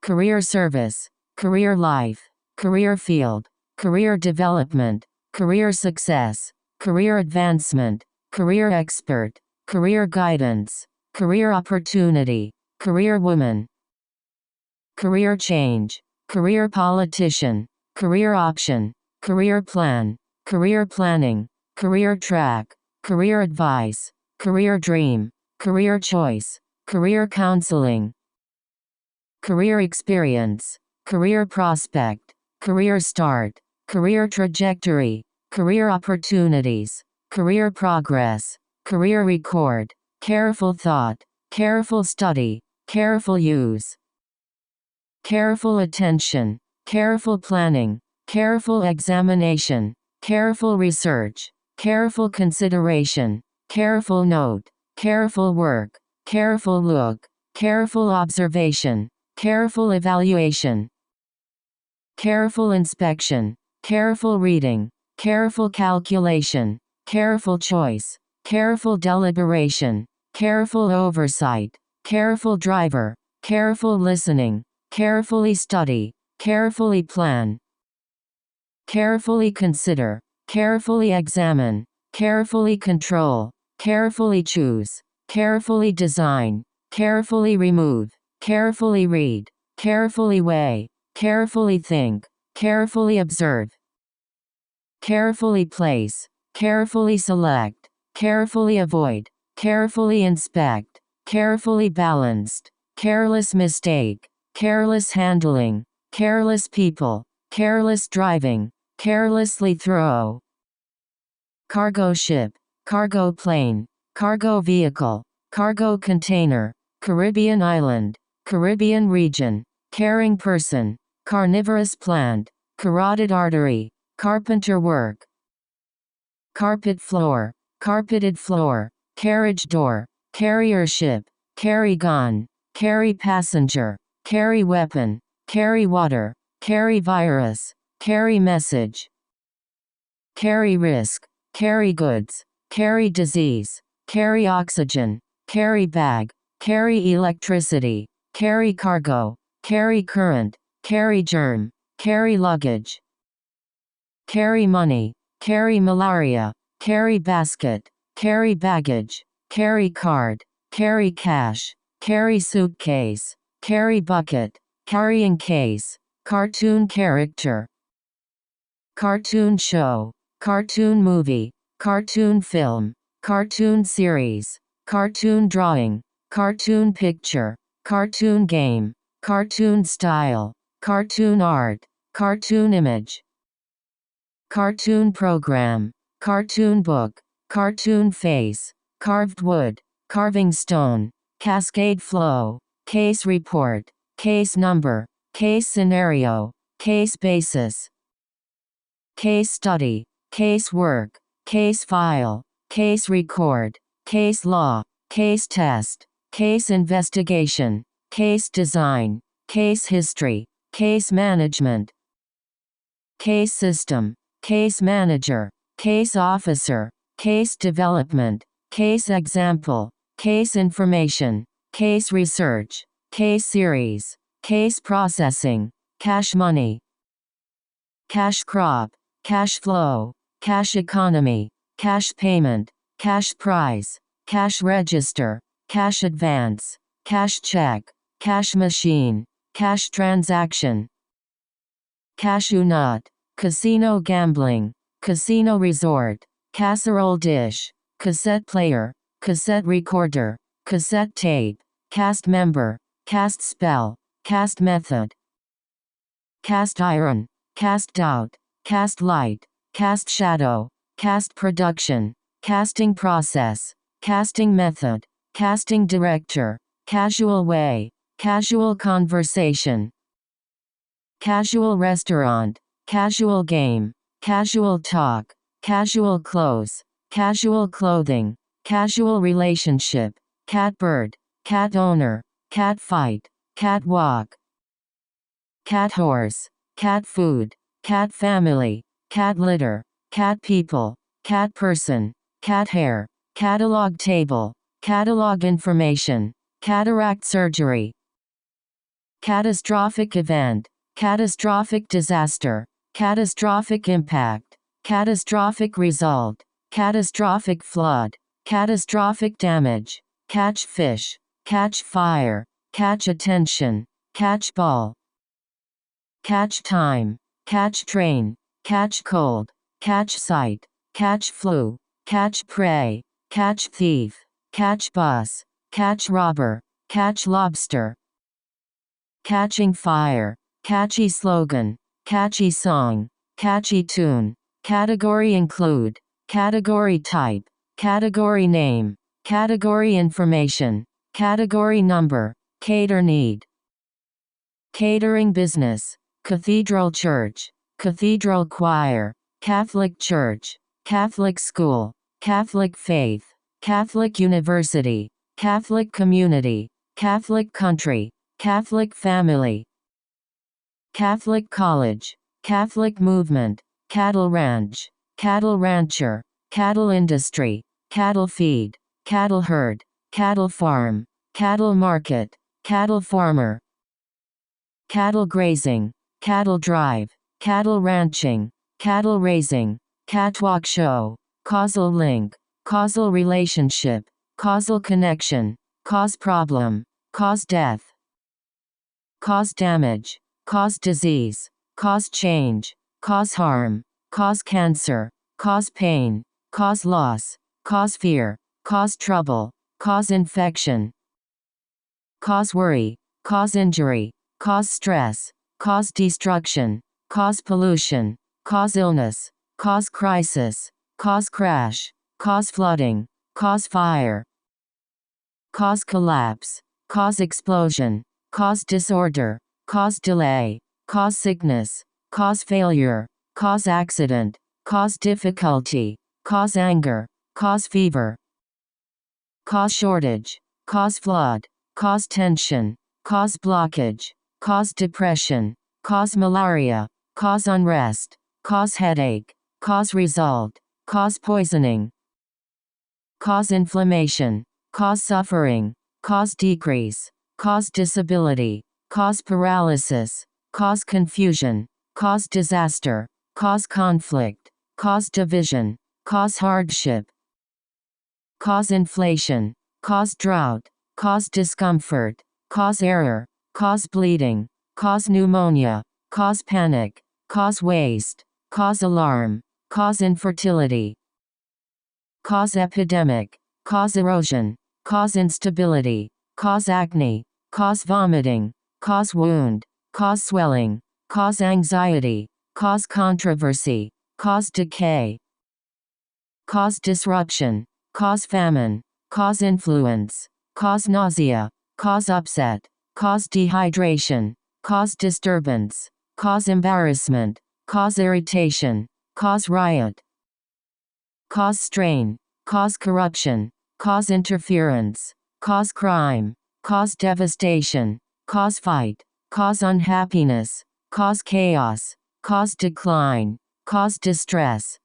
Career service, career life, career field, career development, career success, career advancement, career expert, career guidance, career opportunity, career woman. Career change, career politician, career option, career plan, career planning, career track, career advice, career dream, career choice, career counseling. Career experience, career prospect, career start, career trajectory, career opportunities, career progress, career record, careful thought, careful study, careful use. Careful attention, careful planning, careful examination, careful research, careful consideration, careful note, careful work, careful look, careful observation, careful evaluation. Careful inspection, careful reading, careful calculation, careful choice, careful deliberation, careful oversight, careful driver, careful listening, carefully study, carefully plan. Carefully consider, carefully examine, carefully control, carefully choose, carefully design, carefully remove, carefully read, carefully weigh, carefully think, carefully observe. Carefully place, carefully select, carefully avoid, carefully inspect, carefully balanced, careless mistake, careless handling, careless people, careless driving, carelessly throw. Cargo ship, cargo plane, cargo vehicle, cargo container, Caribbean island, Caribbean region, caring person, carnivorous plant, carotid artery, carpenter work. Carpet floor, carpeted floor, carriage door, carrier ship, carry gun, carry passenger, carry weapon, carry water, carry virus, carry message. Carry risk, carry goods, carry disease, carry oxygen, carry bag, carry electricity, carry cargo, carry current, carry germ, carry luggage. Carry money, carry malaria, carry basket, carry baggage, carry card, carry cash, carry suitcase, carry bucket, carrying case, cartoon character. Cartoon show, cartoon movie, cartoon film, cartoon series, cartoon drawing, cartoon picture, cartoon game, cartoon style, cartoon art, cartoon image. Cartoon program, cartoon book, cartoon face, carved wood, carving stone, cascade flow, case report, case number, case scenario, case basis. Case study, case work, case file, case record, case law, case test, case investigation, case design, case history, case management. Case system, case manager, case officer, case development, case example, case information, case research, case series, case processing, cash money. Cash crop, cash flow, cash economy, cash payment, cash prize, cash register, cash advance, cash check, cash machine, cash transaction. Cashew nut, casino gambling, casino resort, casserole dish, cassette player, cassette recorder, cassette tape, cast member, cast spell, cast method. Cast iron, cast doubt, cast light, cast shadow, cast production, casting process, casting method, casting director, casual way, casual conversation. Casual restaurant, casual game, casual talk, casual clothes, casual clothing, casual relationship, cat bird, cat owner, cat fight, cat walk. Cat horse, cat food, cat family, cat litter, cat people, cat person, cat hair, catalog table, catalog information, cataract surgery. Catastrophic event, catastrophic disaster, catastrophic impact, catastrophic result, catastrophic flood, catastrophic damage, catch fish, catch fire, catch attention, catch ball. Catch time, catch train, catch cold, catch sight, catch flu, catch prey, catch thief, catch bus, catch robber, catch lobster. Catching fire, catchy slogan, catchy song, catchy tune, category include, category type, category name, category information, category number, cater need. Catering business, cathedral church, cathedral choir, Catholic church, Catholic school, Catholic faith, Catholic university, Catholic community, Catholic country, Catholic family. Catholic college, Catholic movement, cattle ranch, cattle rancher, cattle industry, cattle feed, cattle herd, cattle farm, cattle market, cattle farmer. Cattle grazing, cattle drive, cattle ranching, cattle raising, catwalk show, causal link, causal relationship, causal connection, cause problem, cause death. Cause damage, cause disease, cause change, cause harm, cause cancer, cause pain, cause loss, cause fear, cause trouble, cause infection, cause worry, cause injury, cause stress, cause destruction, cause pollution, cause illness, cause crisis, cause crash, cause flooding, cause fire, cause collapse, cause explosion, cause disorder, cause delay, cause sickness, cause failure, cause accident, cause difficulty, cause anger, cause fever, cause shortage, cause flood, cause tension, cause blockage, cause depression, cause malaria, cause unrest, cause headache, cause result, cause poisoning, cause inflammation, cause suffering, cause decrease, cause disability, cause paralysis, cause confusion, cause disaster, cause conflict, cause division, cause hardship, cause inflation, cause drought, cause discomfort, cause error, cause bleeding, cause pneumonia, cause panic, cause waste, cause alarm, cause infertility, cause epidemic, cause erosion, cause instability, cause acne, cause vomiting, cause wound, cause swelling, cause anxiety, cause controversy, cause decay, cause disruption, cause famine, cause influence, cause nausea, cause upset, cause dehydration, cause disturbance, cause embarrassment, cause irritation, cause riot, cause strain, cause corruption, cause interference, cause crime, cause devastation, cause fight, cause unhappiness, cause chaos, cause decline, cause distress,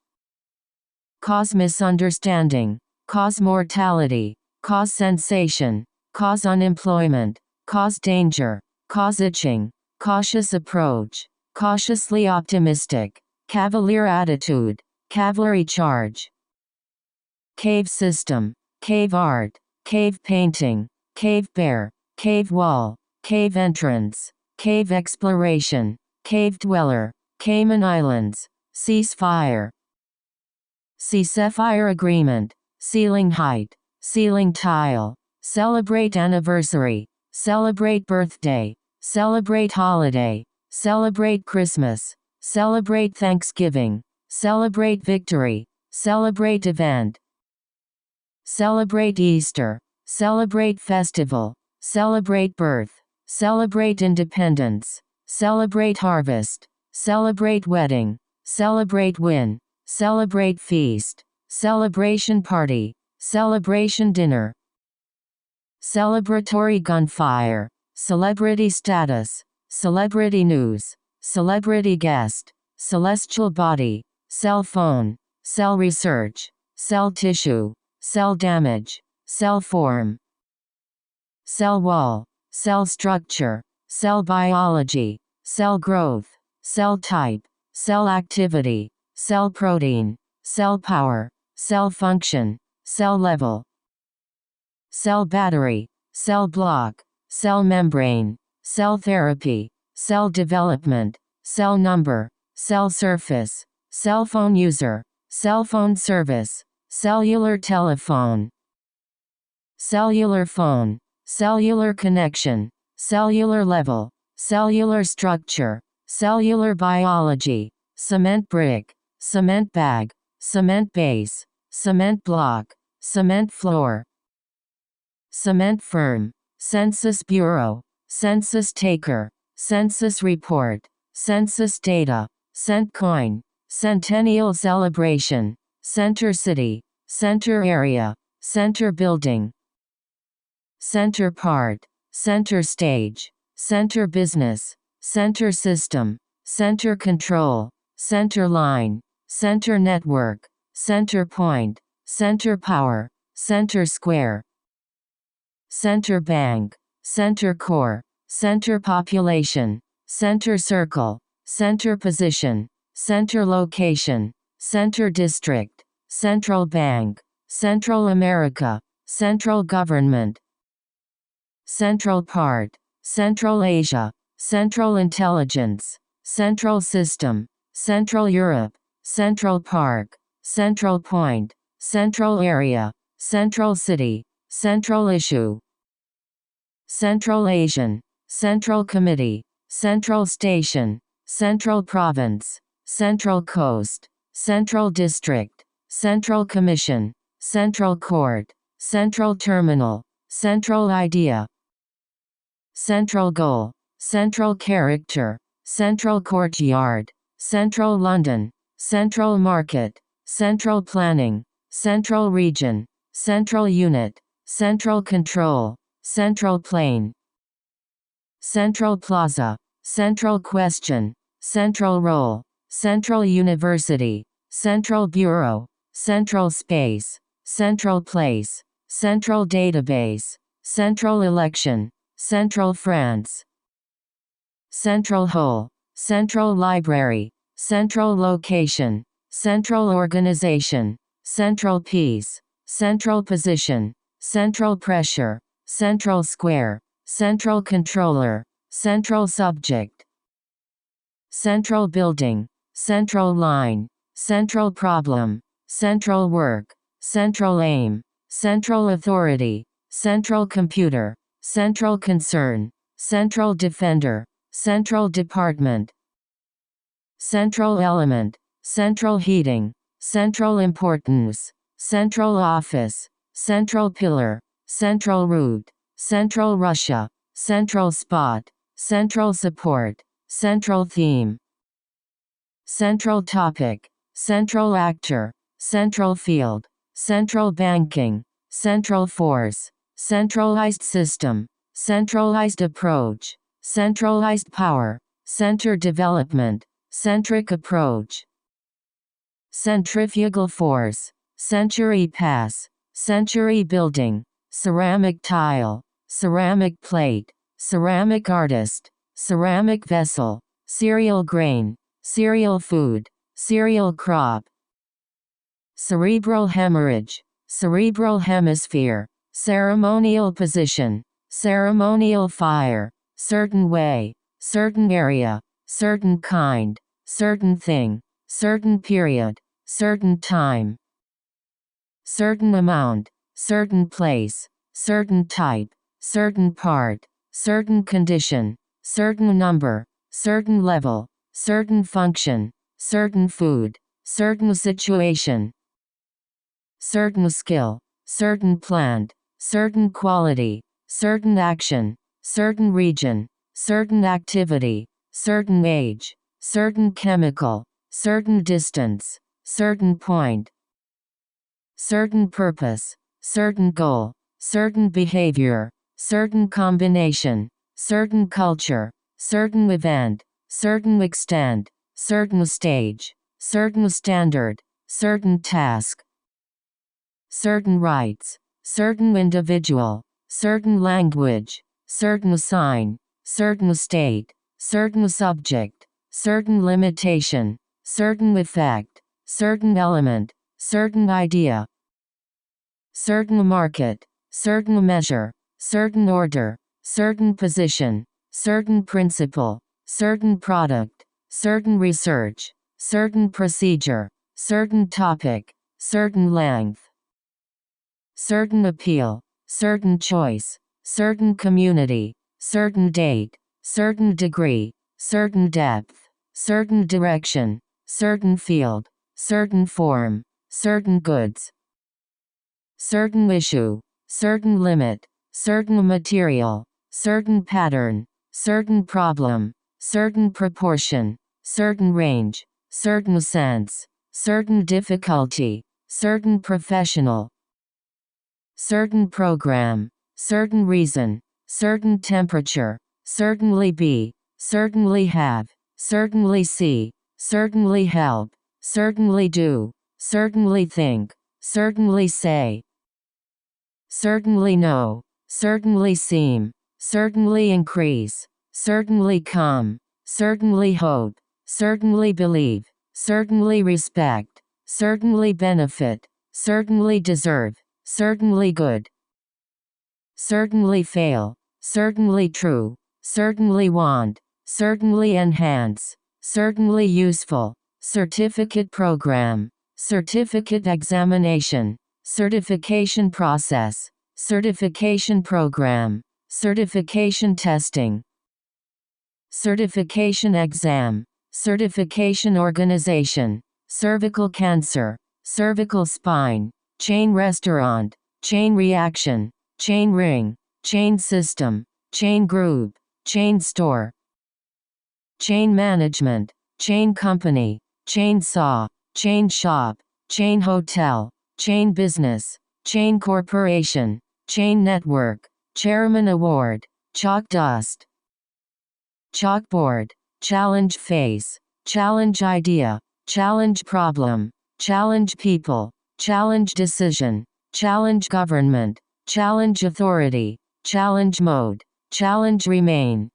cause misunderstanding, cause mortality, cause sensation, cause unemployment, cause danger, cause itching, cautious approach, cautiously optimistic, cavalier attitude, cavalry charge, cave system, cave art, cave painting, cave bear, cave wall, cave entrance, cave exploration, cave dweller, Cayman Islands, ceasefire, ceasefire agreement, ceiling height, ceiling tile, celebrate anniversary, celebrate birthday, celebrate holiday, celebrate Christmas, celebrate Thanksgiving, celebrate victory, celebrate event, celebrate Easter, celebrate festival, celebrate birth, celebrate independence, celebrate harvest, celebrate wedding, celebrate win, celebrate feast, celebration party, celebration dinner, celebratory gunfire, celebrity status, celebrity news, celebrity guest, celestial body, cell phone, cell research, cell tissue, cell damage, cell form, cell wall, cell structure, cell biology, cell growth, cell type, cell activity, cell protein, cell power, cell function, cell level, cell battery, cell block, cell membrane, cell therapy, cell development, cell number, cell surface, cell phone user, cell phone service, cellular telephone, cellular phone, cellular connection, cellular level, cellular structure, cellular biology, cement brick, cement bag, cement base, cement block, cement floor, cement firm, census bureau, census taker, census report, census data, cent coin, centennial celebration, center city, center area, center building, center part, center stage, center business, center system, center control, center line, center network, center point, center power, center square, center bank, center core, center population, center circle, center position, center location, center district, central bank, Central America, central government, central part, Central Asia, central intelligence, central system, Central Europe, central park, central point, central area, central city, central issue, Central Asian, Central Committee, Central Station, Central Province, Central Coast, Central District, Central Commission, Central Court, Central Terminal, Central Idea, Central Goal, Central Character, Central Courtyard, Central London, Central Market, Central Planning, Central Region, Central Unit, Central Control, Central Plain, Central Plaza, Central Question, Central Role, Central University, Central Bureau, Central Space, Central Place, Central Database, Central Election, Central France, Central Whole, Central Library, Central Location, Central Organization, Central Piece, Central Position, Central Pressure, Central Square, Central Controller, Central Subject, Central Building, Central Line, Central Problem, Central Work, Central Aim, Central Authority, Central Computer, Central Concern, Central Defender, Central Department, Central Element, Central Heating, Central Importance, Central Office, Central Pillar, Central Route, Central Russia, Central Spot, Central Support, Central Theme, Central Topic, Central Actor, Central Field, Central Banking, Central Force, Centralized System, Centralized Approach, Centralized Power, Center Development, Centric Approach, Centrifugal Force, Century Pass, Century Building, Ceramic Tile, Ceramic Plate, Ceramic Artist, Ceramic Vessel, Cereal Grain, Cereal Food, Cereal Crop, Cerebral Hemorrhage, Cerebral Hemisphere, Ceremonial Position, Ceremonial Fire, Certain Way, Certain Area, Certain Kind, Certain Thing, Certain Period, Certain Time, Certain Amount, Certain Place, Certain Type, Certain Part, Certain Condition, Certain Number, Certain Level, Certain Function, Certain Food, Certain Situation, Certain Skill, Certain Plant, Certain Quality, Certain Action, Certain Region, Certain Activity, Certain Age, Certain Chemical, Certain Distance, Certain Point, Certain Purpose, Certain Goal, Certain Behavior, Certain Combination, Certain Culture, Certain Event, Certain Extent, Certain Stage, Certain Standard, Certain Task, Certain Rights, Certain Individual, Certain Language, Certain Sign, Certain State, Certain Subject, Certain Limitation, Certain Effect, Certain Element, Certain Idea, Certain Market, Certain Measure, Certain Order, Certain Position, Certain Principle, Certain Product, Certain Research, Certain Procedure, Certain Topic, Certain Length, Certain Appeal, Certain Choice, Certain Community, Certain Date, Certain Degree, Certain Depth, Certain Direction, Certain Field, Certain Form, Certain Goods, Certain Issue, Certain Limit, Certain Material, Certain Pattern, Certain Problem, Certain Proportion, Certain Range, Certain Sense, Certain Difficulty, Certain Professional, Certain Program, Certain Reason, Certain Temperature, Certainly be, Certainly have, Certainly see, Certainly help, Certainly do, Certainly think, Certainly say, Certainly know, Certainly seem, Certainly increase, Certainly come, Certainly hope, Certainly believe, Certainly respect, Certainly benefit, Certainly deserve, Certainly good, Certainly fail, Certainly true, Certainly want, Certainly enhance, Certainly useful, Certificate program, certificate examination, certification process, certification program, certification testing, certification exam, certification organization, cervical cancer, cervical spine, chain restaurant, chain reaction, chain ring, chain system, chain group, chain store, chain management, chain company, chain saw, chain shop, chain hotel, chain business, chain corporation, chain network, chairman award, chalk dust, chalkboard, challenge phase, challenge idea, challenge problem, challenge people, challenge decision, challenge government, challenge authority, challenge mode, challenge remain,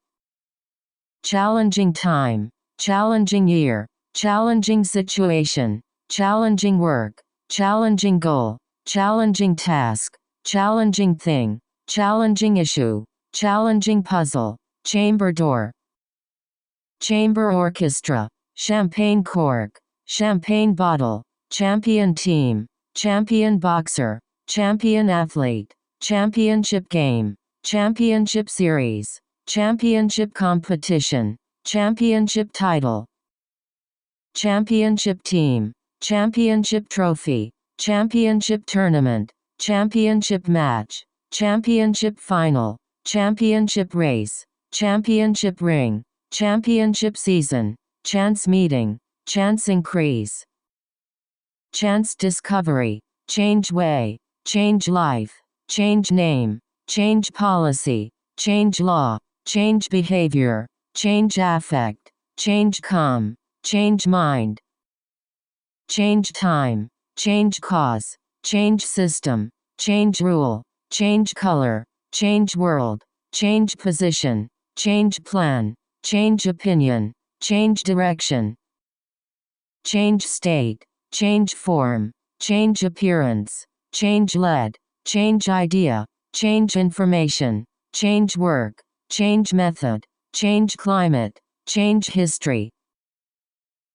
challenging time, challenging year, challenging situation, challenging work, challenging goal, challenging task, challenging thing, challenging issue, challenging puzzle, chamber door, chamber orchestra, champagne cork, champagne bottle, champion team, champion boxer, champion athlete, championship game, championship series, championship competition, championship title, championship team, championship trophy, championship tournament, championship match, championship final, championship race, championship ring, championship season, chance meeting, chance increase, chance discovery, change way, change life, change name, change policy, change law, change behavior, change affect, change calm, change mind, change time, change cause, change system, change rule, change color, change world, change position, change plan, change opinion, change direction, change state, change form, change appearance, change lead, change idea, change information, change work, change method, change climate, change history,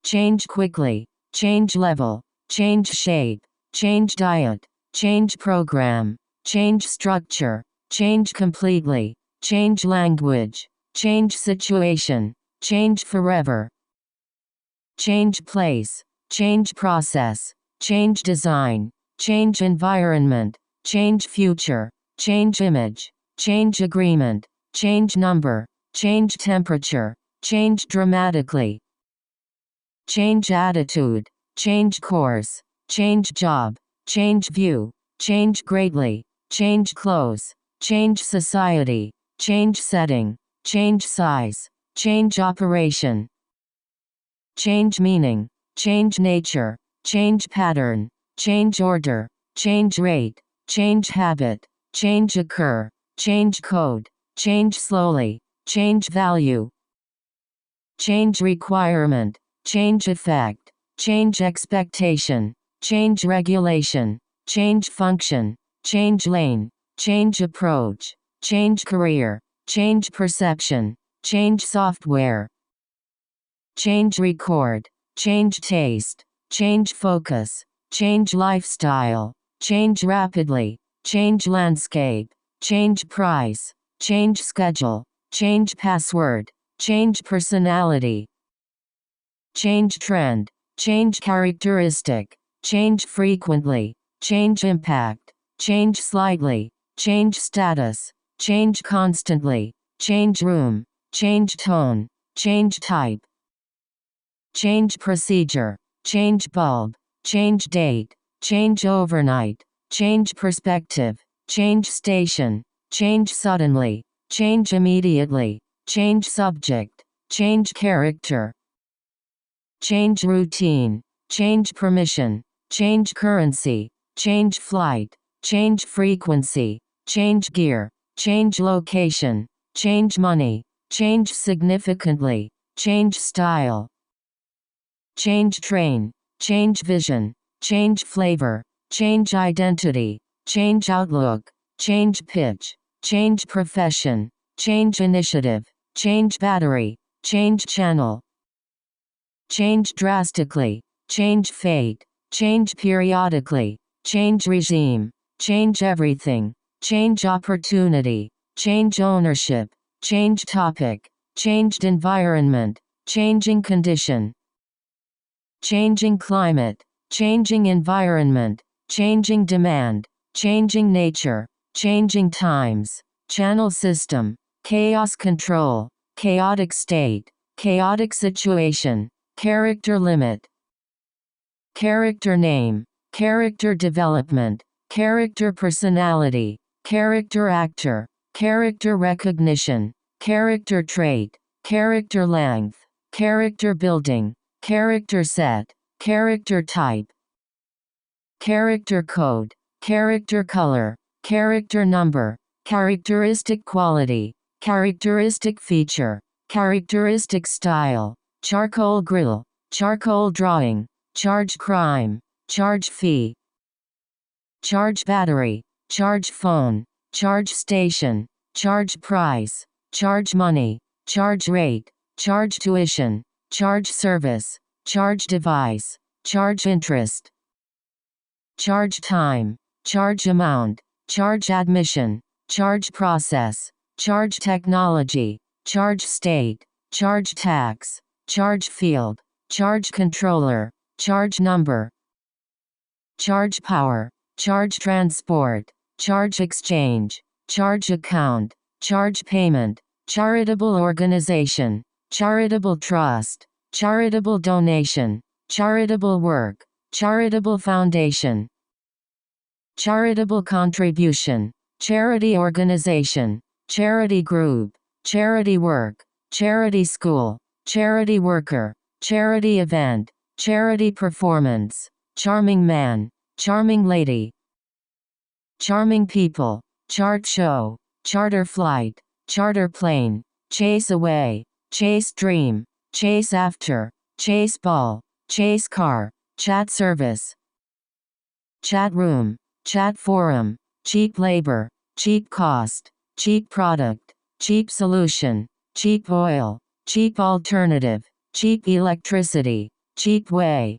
change quickly, change level, change shape, change diet, change program, change structure, change completely, change language, change situation, change forever, change place, change process, change design, change environment, change future, change image, change agreement, change number, change temperature, change dramatically, change attitude, change course, change job, change view, change greatly, change clothes, change society, change setting, change size, change operation, change meaning, change nature, change pattern, change order, change rate, change habit, change occur, change code, change slowly, change value, change requirement, change effect, change expectation, change regulation, change function, change lane, change approach, change career, change perception, change software, change record, change taste, change focus, change lifestyle, change rapidly, change landscape, change price, change schedule, change password, change personality, change trend, change characteristic, change frequently, change impact, change slightly, change status, change constantly, change room, change tone, change type, change procedure, change bulb, change date, change overnight, change perspective, change station, change suddenly, change immediately, change subject, change character, change routine, change permission, change currency, change flight, change frequency, change gear, change location, change money, change significantly, change style, change train, change vision, change flavor, change identity, change outlook, change pitch, change profession, change initiative, change battery, change channel, change drastically, change fate, change periodically, change regime, change everything, change opportunity, change ownership, change topic, changed environment, changing condition, changing climate, changing environment, changing demand, changing nature, changing times, channel system, chaos control, chaotic state, chaotic situation, character limit, character name, character development, character personality, character actor, character recognition, character trait, character length, character building, character set, character type, character code, character color, character number, characteristic quality, characteristic feature, characteristic style, charcoal grill, charcoal drawing, charge crime, charge fee, charge battery, charge phone, charge station, charge price, charge money, charge rate, charge tuition, charge service, charge device, charge interest, charge time, charge amount, charge admission, charge process, charge technology, charge state, charge tax, charge field, charge controller, charge number, charge power, charge transport, charge exchange, charge account, charge payment, charitable organization, charitable trust, charitable donation, charitable work, charitable foundation, charitable contribution, charity organization, charity group, charity work, charity school, charity worker, charity event, charity performance, charming man, charming lady, charming people, chart show, charter flight, charter plane, chase away, chase dream, chase after, chase ball, chase car, chat service, chat room, chat forum, cheap labor, cheap cost, cheap product, cheap solution, cheap oil, cheap alternative, cheap electricity, cheap way,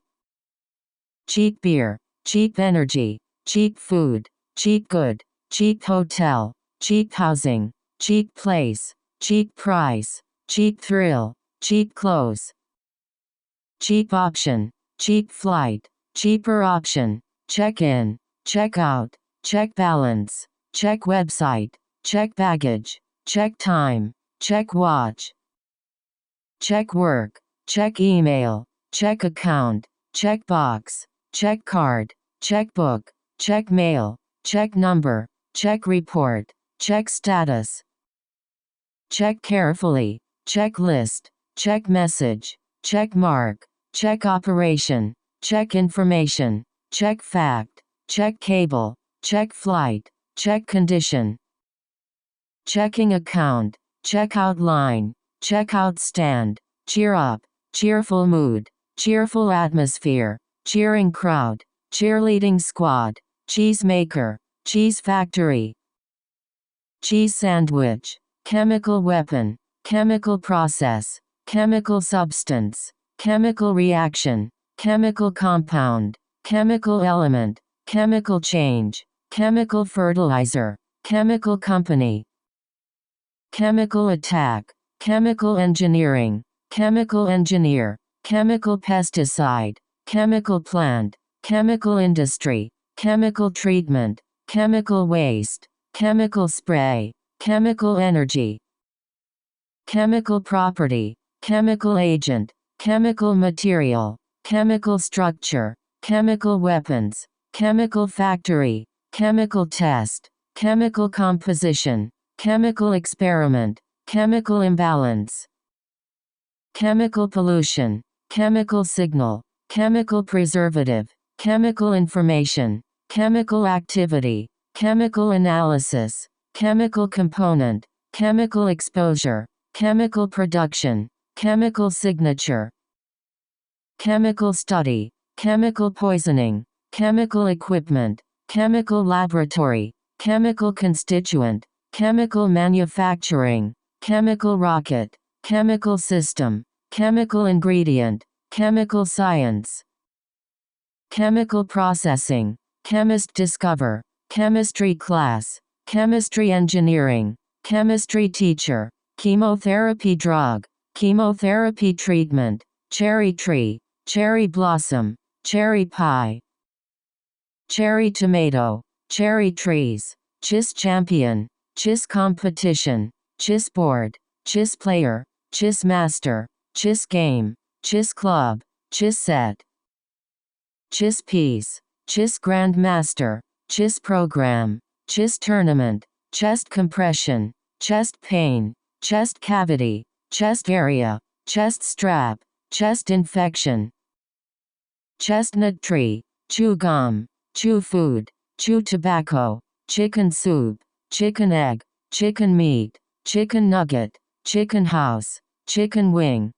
cheap beer, cheap energy, cheap food, cheap good, cheap hotel, cheap housing, cheap place, cheap price, cheap thrill, cheap clothes, cheap option, cheap flight, cheaper option, check-in, check-out, check balance, check website, check baggage, check time, check watch, check work, check email, check account, check box, check card, checkbook, check mail, check number, check report, check status, check carefully, check list, check message, check mark, check operation, check information, check fact, check cable, check flight, check condition, checking account, checkout line, checkout stand, cheer up, cheerful mood, cheerful atmosphere, cheering crowd, cheerleading squad, cheese maker, cheese factory, cheese sandwich, chemical weapon, chemical process, chemical substance, chemical reaction, chemical compound, chemical element, chemical change, chemical fertilizer, chemical company, chemical attack, chemical engineering, chemical engineer, chemical pesticide, chemical plant, chemical industry, chemical treatment, chemical waste, chemical spray, chemical energy, chemical property, chemical agent, chemical material, chemical structure, chemical weapons, chemical factory, chemical test, chemical composition, chemical experiment, chemical imbalance, chemical pollution, chemical signal, chemical preservative, chemical information, chemical activity, chemical analysis, chemical component, chemical exposure, chemical production, chemical signature, chemical study, chemical poisoning, chemical equipment, chemical laboratory, chemical constituent, chemical manufacturing, chemical rocket, chemical system, chemical ingredient, chemical science, chemical processing, chemist discover, chemistry class, chemistry engineering, chemistry teacher, chemotherapy drug, chemotherapy treatment, cherry tree, cherry blossom, cherry pie, cherry tomato, cherry trees, chess champion, chess competition, chess board, chess player, chess master, chess game, chess club, chess set, chess piece, chess grandmaster, chess program, chess tournament, chest compression, chest pain, chest cavity, chest area, chest strap, chest infection, chestnut tree, chew gum, chew food, chew tobacco, chicken soup, chicken egg, chicken meat, chicken nugget, chicken house, chicken wing,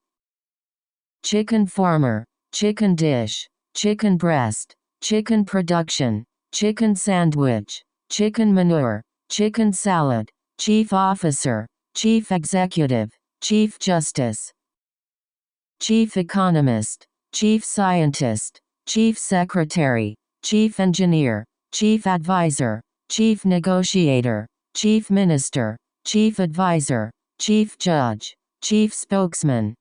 chicken farmer, chicken dish, chicken breast, chicken production, chicken sandwich, chicken manure, chicken salad, chief officer, chief executive, chief justice, chief economist, chief scientist, chief secretary, chief engineer, chief advisor, chief negotiator, chief minister, chief advisor, chief judge, chief spokesman,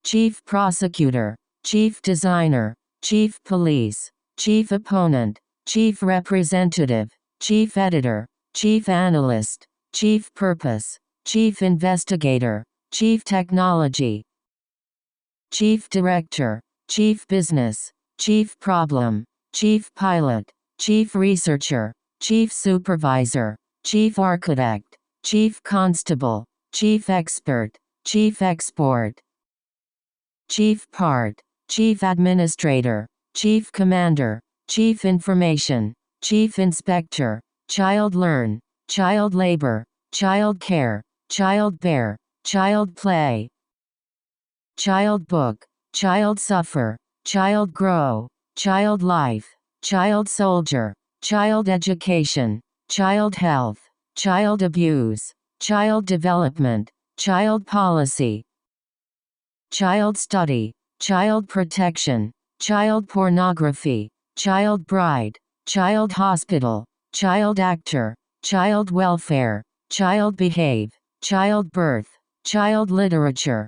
chief prosecutor, chief designer, chief police, chief opponent, chief representative, chief editor, chief analyst, chief purpose, chief investigator, chief technology, chief director, chief business, chief problem, chief pilot, chief researcher, chief supervisor, chief architect, chief constable, chief expert, chief export, chief part, chief administrator, chief commander, chief information, chief inspector, child learn, child labor, child care, child bear, child play, child book, child suffer, child grow, child life, child soldier, child education, child health, child abuse, child development, child policy, child study, child protection, child pornography, child bride, child hospital, child actor, child welfare, child behave, child birth, child literature,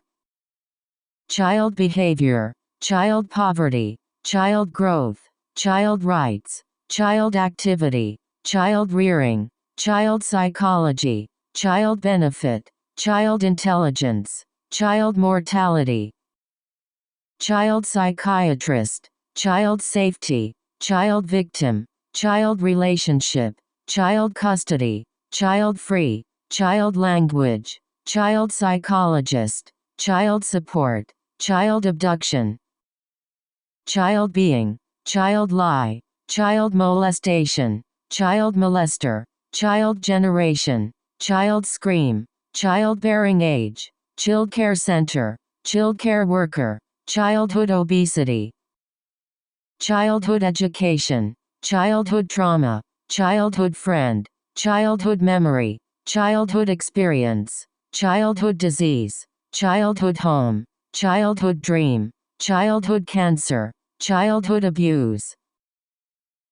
child behavior, child poverty, child growth, child rights, child activity, child rearing, child psychology, child benefit, child intelligence, child mortality, child psychiatrist, child safety, child victim, child relationship, child custody, child free, child language, child psychologist, child support, child abduction, child being, child lie, child molestation, child molester, child generation, child scream, childbearing age, childcare center, childcare worker, childhood obesity, childhood education, childhood trauma, childhood friend, childhood memory, childhood experience, childhood disease, childhood home, childhood dream, childhood cancer, childhood abuse,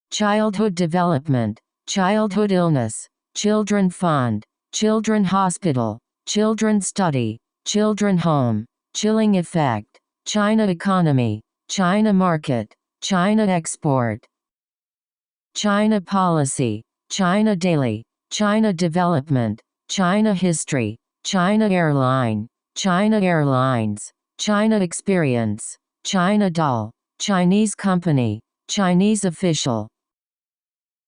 childhood development, childhood illness, children fund, children hospital, children study, children home, chilling effect, China economy, China market, China export, China policy, China daily, China development, China history, China airline, China airlines, China experience, China doll, Chinese company, Chinese official,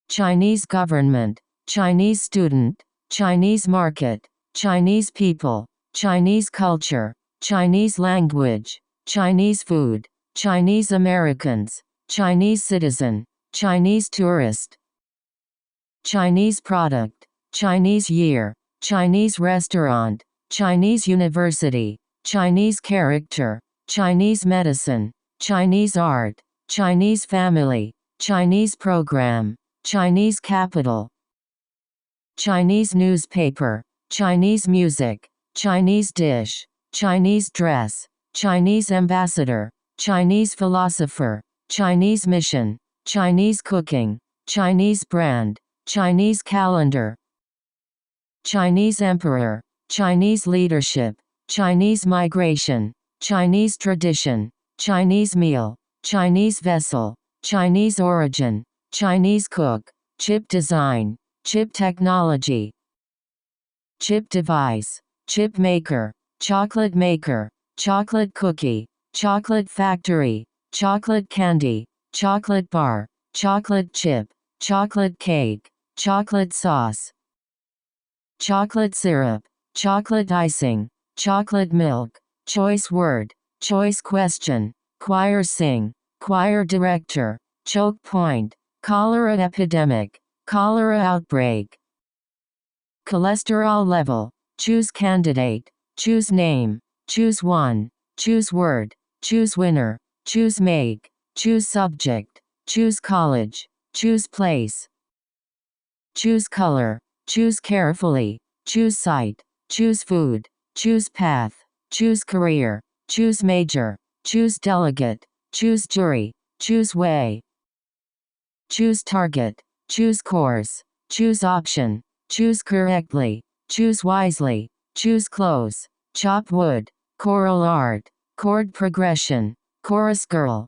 Chinese government, Chinese student, Chinese market, Chinese people, Chinese culture, Chinese language, Chinese food, Chinese Americans, Chinese citizen, Chinese tourist, Chinese product, Chinese year, Chinese restaurant, Chinese university, Chinese character, Chinese medicine, Chinese art, Chinese family, Chinese program, Chinese capital, Chinese newspaper, Chinese music, Chinese dish, Chinese dress, Chinese ambassador, Chinese philosopher, Chinese mission, Chinese cooking, Chinese brand, Chinese calendar, Chinese emperor, Chinese leadership, Chinese migration, Chinese tradition, Chinese meal, Chinese vessel, Chinese origin, Chinese cook, chip design, chip technology, chip device, chip maker, chocolate cookie, chocolate factory, chocolate candy, chocolate bar, chocolate chip, chocolate cake, chocolate sauce, chocolate syrup, chocolate icing, chocolate milk, choice word, choice question, choir sing, choir director, choke point, cholera epidemic, cholera outbreak, cholesterol level, choose candidate, choose name, choose one, choose word, choose winner, choose make, choose subject, choose college, choose place, choose color, choose carefully, choose site, choose food, choose path, choose career, choose major, choose delegate, choose jury, choose way, choose target, choose course, choose option, choose correctly, choose wisely, choose close, chop wood, choral art, chord progression, chorus girl,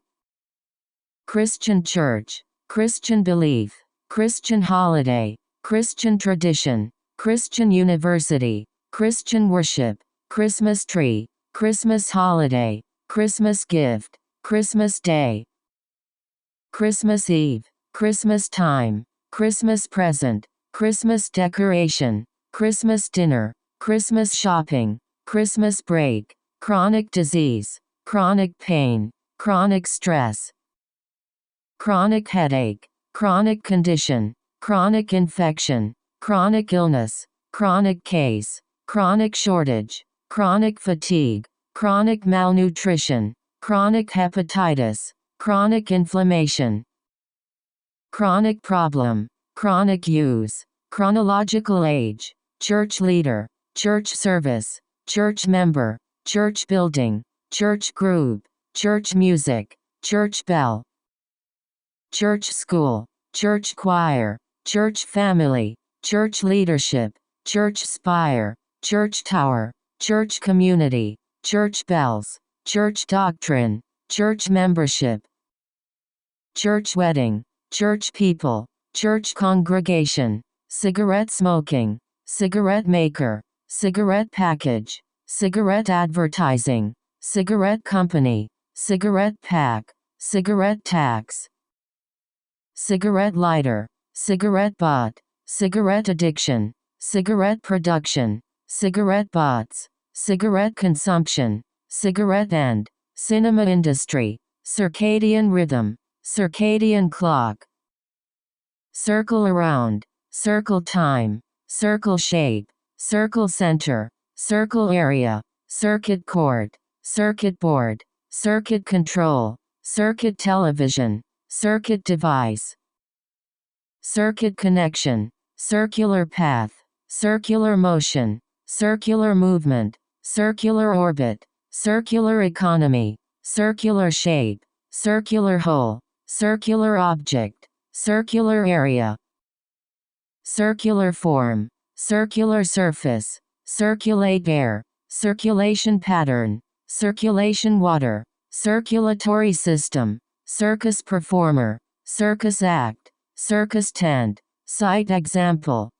Christian church, Christian belief, Christian holiday, Christian tradition, Christian university, Christian worship, Christmas tree, Christmas holiday, Christmas gift, Christmas day, Christmas Eve, Christmas time, Christmas present, Christmas decoration, Christmas dinner, Christmas shopping, Christmas break, chronic disease, chronic pain, chronic stress, chronic headache, chronic condition, chronic infection, chronic illness, chronic case, chronic shortage, chronic fatigue, chronic malnutrition, chronic hepatitis, chronic inflammation, chronic problem, chronic use, chronological age, church leader, church service, church member, church building, church group, church music, church bell, church school, church choir, church family, church leadership, church spire, church tower, church community, church bells, church doctrine, church membership, church wedding, church people, church congregation, cigarette smoking, cigarette maker, cigarette package, cigarette advertising, cigarette company, cigarette pack, cigarette tax, cigarette lighter, cigarette bot, cigarette addiction, cigarette production, cigarette bots, cigarette consumption, cigarette end, cinema industry, circadian rhythm, circadian clock, circle around, circle time, circle shape, circle center, circle area, circuit court, circuit board, circuit control, circuit television, circuit device, circuit connection, circular path, circular motion, circular movement, circular orbit, circular economy, circular shape, circular hole, circular object, circular area, circular form, circular surface, circulate air, circulation pattern, circulation water, circulatory system, circus performer, circus act, circus tent, site example,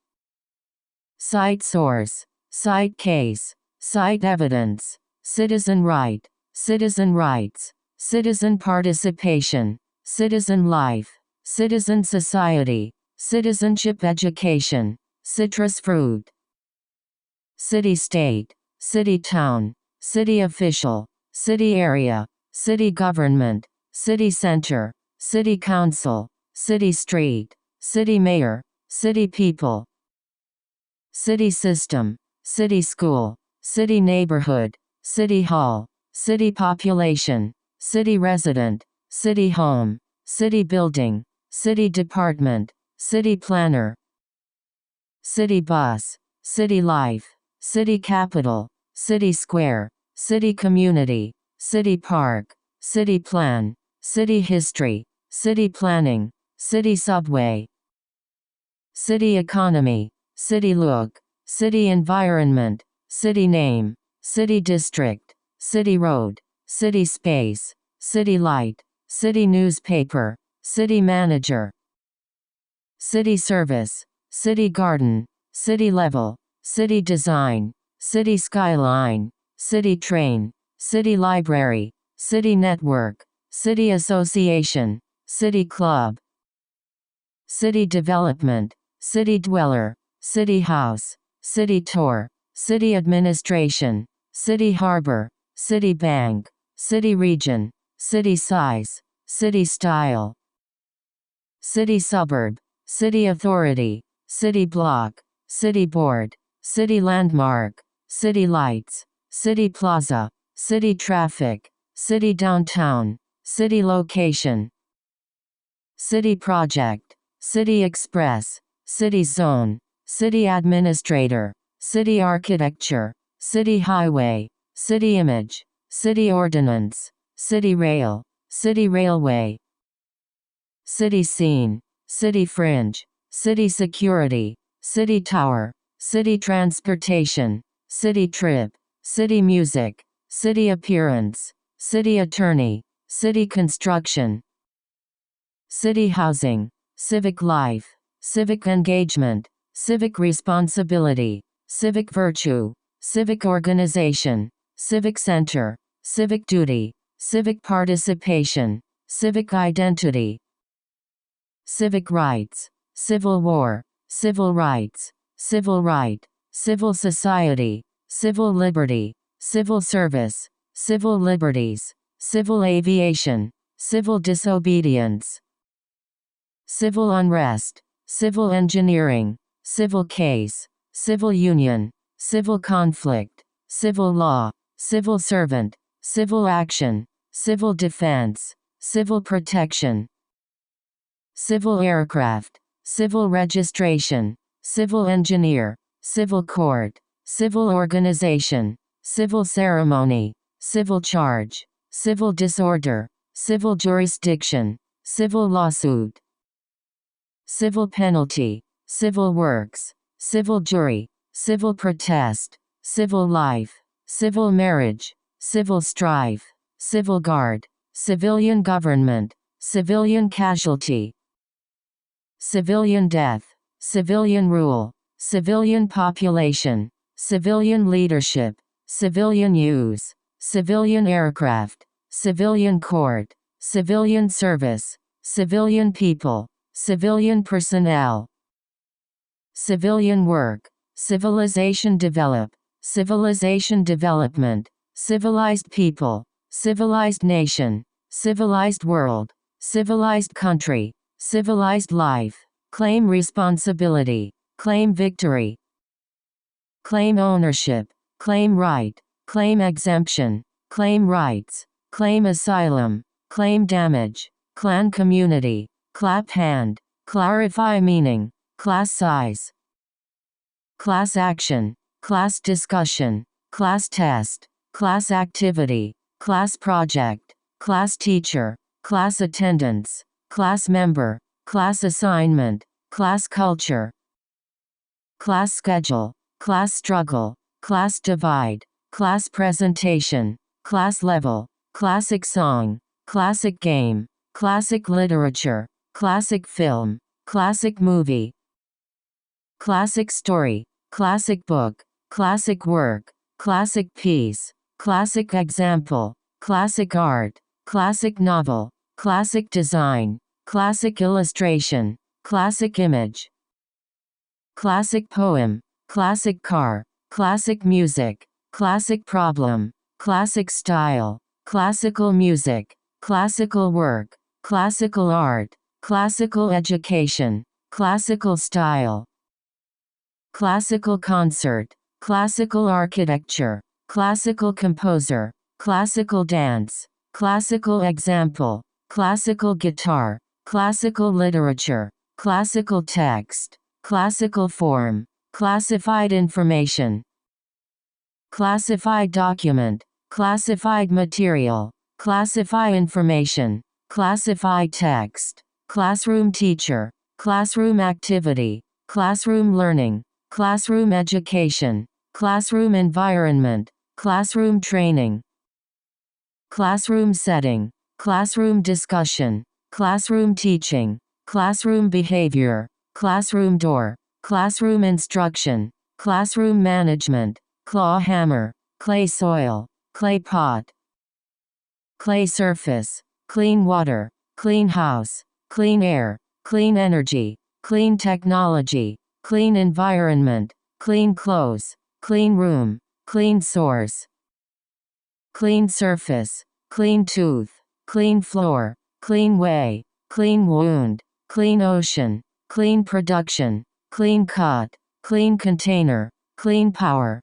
site source, site case, site evidence, citizen right, citizen rights, citizen participation, citizen life, citizen society, citizenship education, citrus fruit, city-state, city-town, city official, city area, city government, city center, city council, city street, city mayor, city people, city system, city school, city neighborhood, city hall, city population, city resident, city home, city building, city department, city planner, city bus, city life, city capital, city square, city community, city park, city plan, city history, city planning, city subway, city economy, city look, city environment, city name, city district, city road, city space, city light, city newspaper, city manager, city service, city garden, city level, city design, city skyline, city train, city library, city network, city association, city club, city development, city dweller, city house, city tour, city administration, city harbor, city bank, city region, city size, city style, city suburb, city authority, city block, city board, city landmark, city lights, city plaza, city traffic, city downtown, city location, city project, city express, city zone, city administrator, city architecture, city highway, city image, city ordinance, city rail, city railway, city scene, city fringe, city security, city tower, city transportation, city trip, city music, city appearance, city attorney, city construction, city housing, civic life, civic engagement, civic responsibility, civic virtue, civic organization, civic center, civic duty, civic participation, civic identity, civic rights, civil war, civil rights, civil right, civil society, civil liberty, civil service, civil liberties, civil aviation, civil disobedience, civil unrest, civil engineering, civil case, civil union, civil conflict, civil law, civil servant, civil action, civil defense, civil protection, civil aircraft, civil registration, civil engineer, civil court, civil organization, civil ceremony, civil charge, civil disorder, civil jurisdiction, civil lawsuit, civil penalty, civil works, civil jury, civil protest, civil life, civil marriage, civil strife, civil guard, civilian government, civilian casualty, civilian death, civilian rule, civilian population, civilian leadership, civilian use, civilian aircraft, civilian court, civilian service, civilian people, civilian personnel, civilian work, civilization develop, civilization development, civilized people, civilized nation, civilized world, civilized country, civilized life, claim responsibility, claim victory, claim ownership, claim right, claim exemption, claim rights, claim asylum, claim damage, clan community, clap hand, clarify meaning, class size, class action, class discussion, class test, class activity, class project, class teacher, class attendance, class member, class assignment, class culture, class schedule, class struggle, class divide, class presentation, class level, classic song, classic game, classic literature, classic film, classic movie, classic story, classic book, classic work, classic piece, classic example, classic art, classic novel, classic design, classic illustration, classic image, classic poem, classic car, classic music, classic problem, classic style, classical music, classical work, classical art, classical education, classical style, classical concert, classical architecture, classical composer, classical dance, classical example, classical guitar, classical literature, classical text, classical form, classified information, classified document, classified material, classify information, classify text, classroom teacher, classroom activity, classroom learning, classroom education, classroom environment, classroom training, classroom setting, classroom discussion, classroom teaching, classroom behavior, classroom door, classroom instruction, classroom management, claw hammer, clay soil, clay pot, clay surface, clean water, clean house, clean air, clean energy, clean technology, clean environment, clean clothes, clean room, clean source, clean surface, clean tooth, clean floor, clean way, clean wound, clean ocean, clean production, clean cut, clean container, clean power,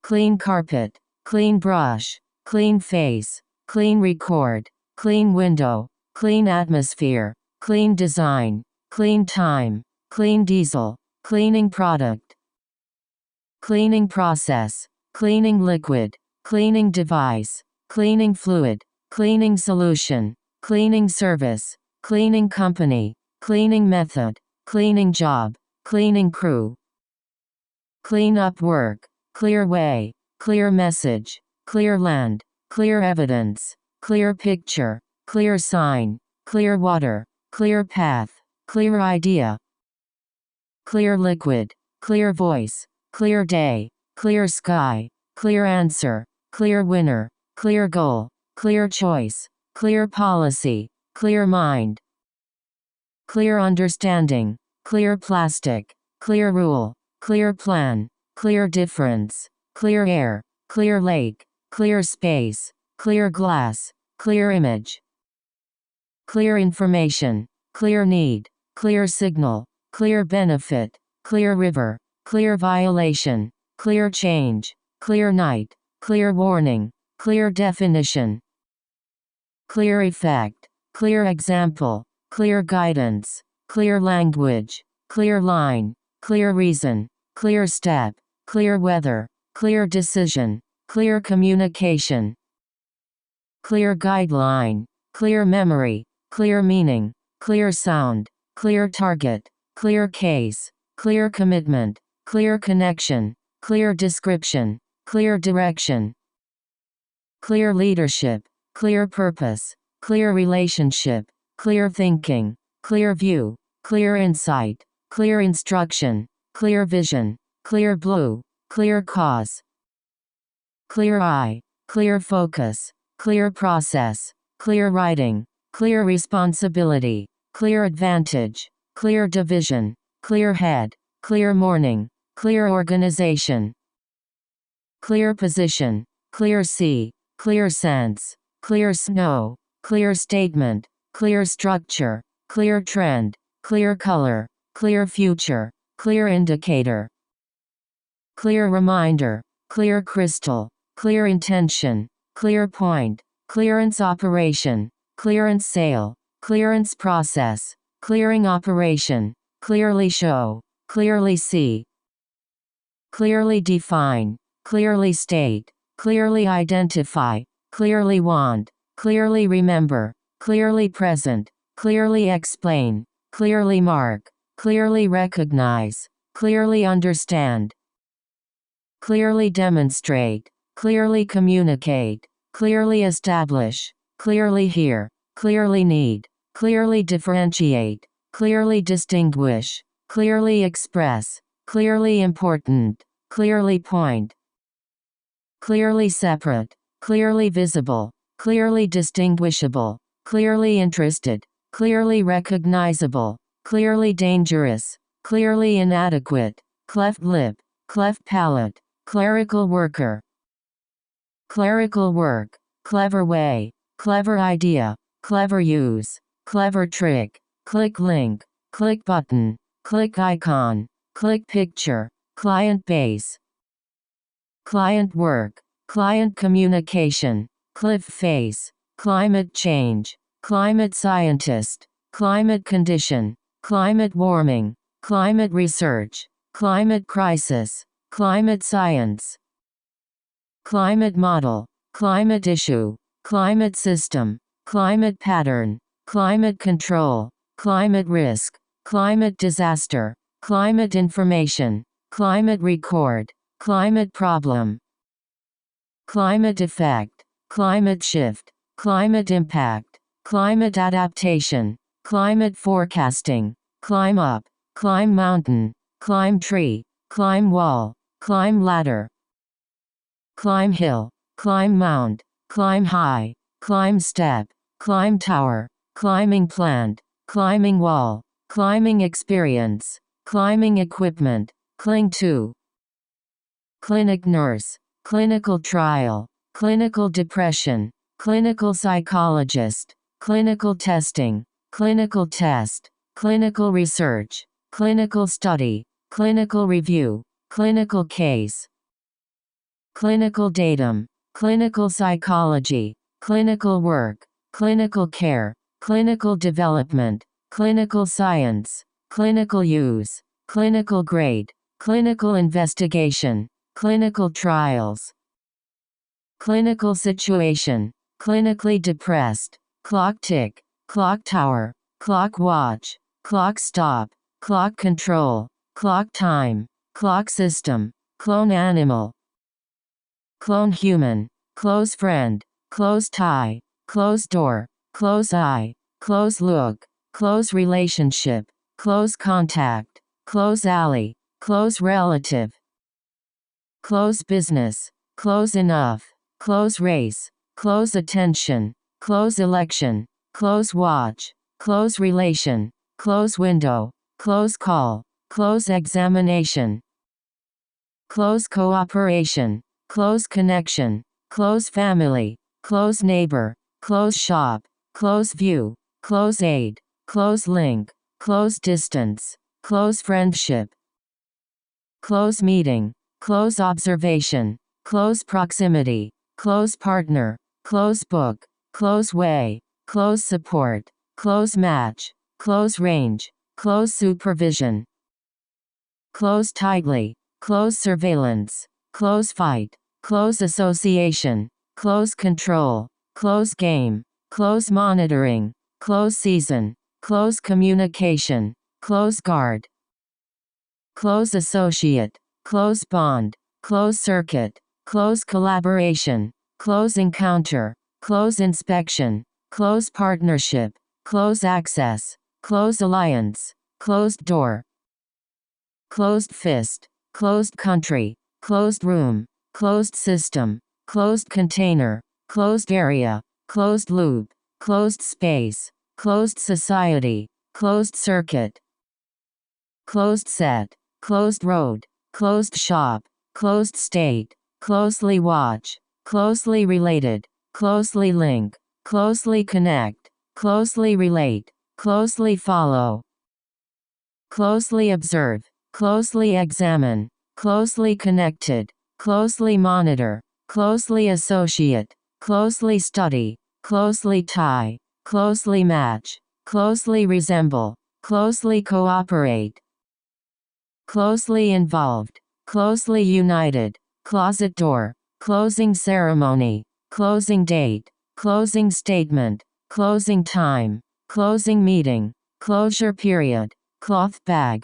clean carpet, clean brush, clean face, clean record, clean window, clean atmosphere, clean design, clean time, clean diesel, cleaning product, cleaning process, cleaning liquid, cleaning device, cleaning fluid, cleaning solution, cleaning service, cleaning company, cleaning method, cleaning job, cleaning crew, clean up work, clear way, clear message, clear land, clear evidence, clear picture, clear sign, clear water, clear path, clear idea, clear liquid, clear voice, clear day, clear sky, clear answer, clear winner, clear goal, clear choice, clear policy, clear mind, clear understanding, clear plastic, clear rule, clear plan, clear difference, clear air, clear lake, clear space, clear glass, clear image, clear information, clear need, clear signal, clear benefit, clear river, clear violation, clear change, clear night, clear warning, clear definition, clear effect, clear example, clear guidance, clear language, clear line, clear reason, clear step, clear weather, clear decision, clear communication, clear guideline, clear memory, clear meaning, clear sound, clear target, clear case, clear commitment, clear connection, clear description, clear direction, clear leadership, clear purpose, clear relationship, clear thinking, clear view, clear insight, clear instruction, clear vision, clear blue, clear cause, clear eye, clear focus, clear process, clear writing, clear responsibility, clear advantage, clear division, clear head, clear morning, clear organization, clear position, clear sea, clear sense, clear snow, clear statement, clear structure, clear trend, clear color, clear future, clear indicator, clear reminder, clear crystal, clear intention, clear point, clearance operation, clearance sale, clearance process, clearing operation, clearly show, clearly see, clearly define, clearly state, clearly identify, clearly want, clearly remember, clearly present, clearly explain, clearly mark, clearly recognize, clearly understand, clearly demonstrate, clearly communicate, clearly establish, clearly hear, clearly need, clearly differentiate, clearly distinguish, clearly express, clearly important, clearly point, clearly separate, clearly visible, clearly distinguishable, clearly interested, clearly recognizable, clearly dangerous, clearly inadequate, cleft lip, cleft palate, clerical worker, clerical work, clever way, clever idea, clever use, clever trick, click link, click button, click icon, click picture, client base, client work, client communication, cliff face, climate change, climate scientist, climate condition, climate warming, climate research, climate crisis, climate science, climate model, climate issue, climate system, climate pattern, climate control, climate risk, climate disaster, climate information, climate record, climate problem, climate effect, climate shift, climate impact, climate adaptation, climate forecasting, climb up, climb mountain, climb tree, climb wall, climb ladder, climb hill, climb mound, climb high, climb step, climb tower, climbing plant, climbing wall, climbing experience, climbing equipment, cling to, clinic nurse, clinical trial, clinical depression, clinical psychologist, clinical testing, clinical test, clinical research, clinical study, clinical review, clinical case, clinical datum, clinical psychology, clinical work, clinical care, clinical development, clinical science, clinical use, clinical grade, clinical investigation, clinical trials, clinical situation, clinically depressed, clock tick, clock tower, clock watch, clock stop, clock control, clock time, clock system, clone animal, clone human, close friend, close tie, close door, close eye, close look, close relationship, close contact, close alley, close relative, close business, close enough, close race, close attention, close election, close watch, close relation, close window, close call, close examination, close cooperation, close connection, close family, close neighbor, close shop, close view, close aid, close link, close distance, close friendship, close meeting, close observation, close proximity, close partner, close book, close way, close support, close match, close range, close supervision, close tightly, close surveillance, close fight, close association, close control, close game, close monitoring, close season, close communication, close guard, close associate, close bond, close circuit, close collaboration, close encounter, close inspection, close partnership, close access, close alliance, closed door, closed fist, closed country, closed room, closed system, closed container, closed area, closed loop, closed space, closed society, closed circuit, closed set, closed road, closed shop, closed state, closely watch, closely related, closely link, closely connect, closely relate, closely follow, closely observe, closely examine, closely connected, closely monitor, closely associate, closely study, closely tie, closely match, closely resemble, closely cooperate, closely involved, closely united, closet door, closing ceremony, closing date, closing statement, closing time, closing meeting, closure period, cloth bag,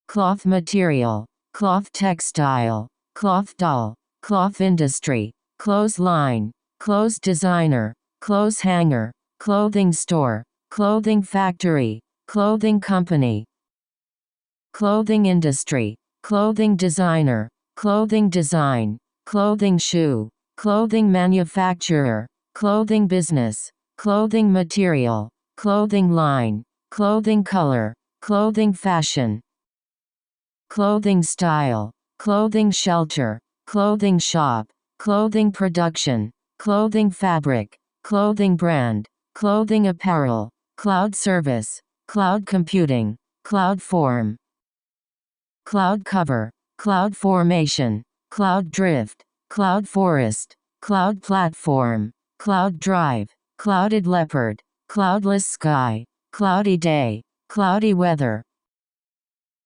cloth material, cloth textile, cloth doll, cloth industry, clothesline, clothes designer, clothes hanger, clothing store, clothing factory, clothing company, clothing industry, clothing designer, clothing design, clothing shoe, clothing manufacturer, clothing business, clothing material, clothing line, clothing color, clothing fashion, clothing style, clothing shelter, clothing shop, clothing production, clothing fabric, clothing brand, clothing apparel, cloud service, cloud computing, cloud form, cloud cover, cloud formation, cloud drift, cloud forest, cloud platform, cloud drive, clouded leopard, cloudless sky, cloudy day, cloudy weather,